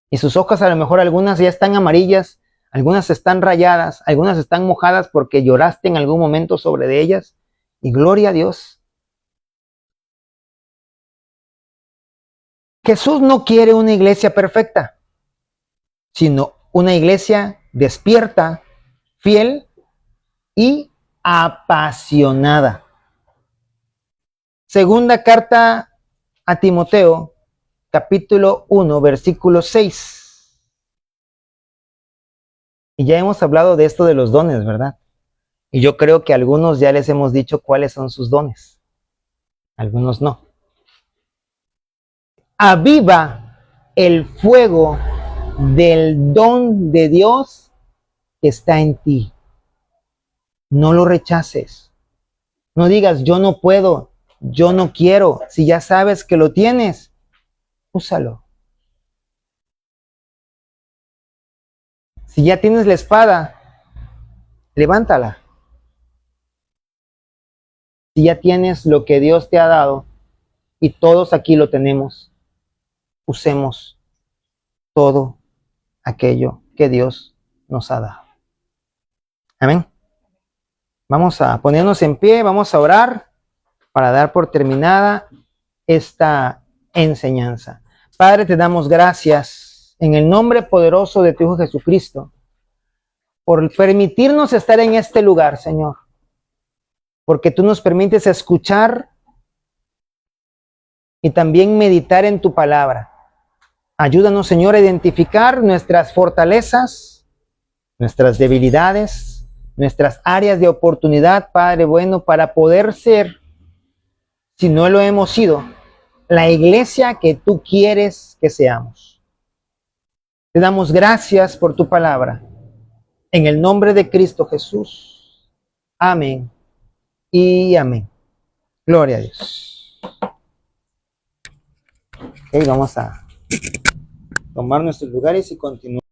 y sus hojas, a lo mejor algunas ya están amarillas, algunas están rayadas, algunas están mojadas porque lloraste en algún momento sobre de ellas, y gloria a Dios. Jesús no quiere una iglesia perfecta, sino una iglesia despierta, fiel y apasionada. Segunda carta a Timoteo, capítulo 1, versículo 6. Y ya hemos hablado de esto de los dones, ¿verdad? Y yo creo que a algunos ya les hemos dicho cuáles son sus dones. Algunos no. Aviva el fuego del don de Dios que está en ti. No lo rechaces. No digas, yo no puedo, yo no quiero. Si ya sabes que lo tienes, úsalo. Si ya tienes la espada, levántala. Si ya tienes lo que Dios te ha dado, y todos aquí lo tenemos, usemos todo aquello que Dios nos ha dado. Amén. Vamos a ponernos en pie, vamos a orar para dar por terminada esta enseñanza. Padre, te damos gracias en el nombre poderoso de tu Hijo Jesucristo por permitirnos estar en este lugar, Señor, porque tú nos permites escuchar y también meditar en tu palabra. Ayúdanos, Señor, a identificar nuestras fortalezas, nuestras debilidades, nuestras áreas de oportunidad, Padre bueno, para poder ser, si no lo hemos sido, la iglesia que tú quieres que seamos. Te damos gracias por tu palabra. En el nombre de Cristo Jesús. Amén y amén. Gloria a Dios. Ok, vamos a tomar nuestros lugares y continuar.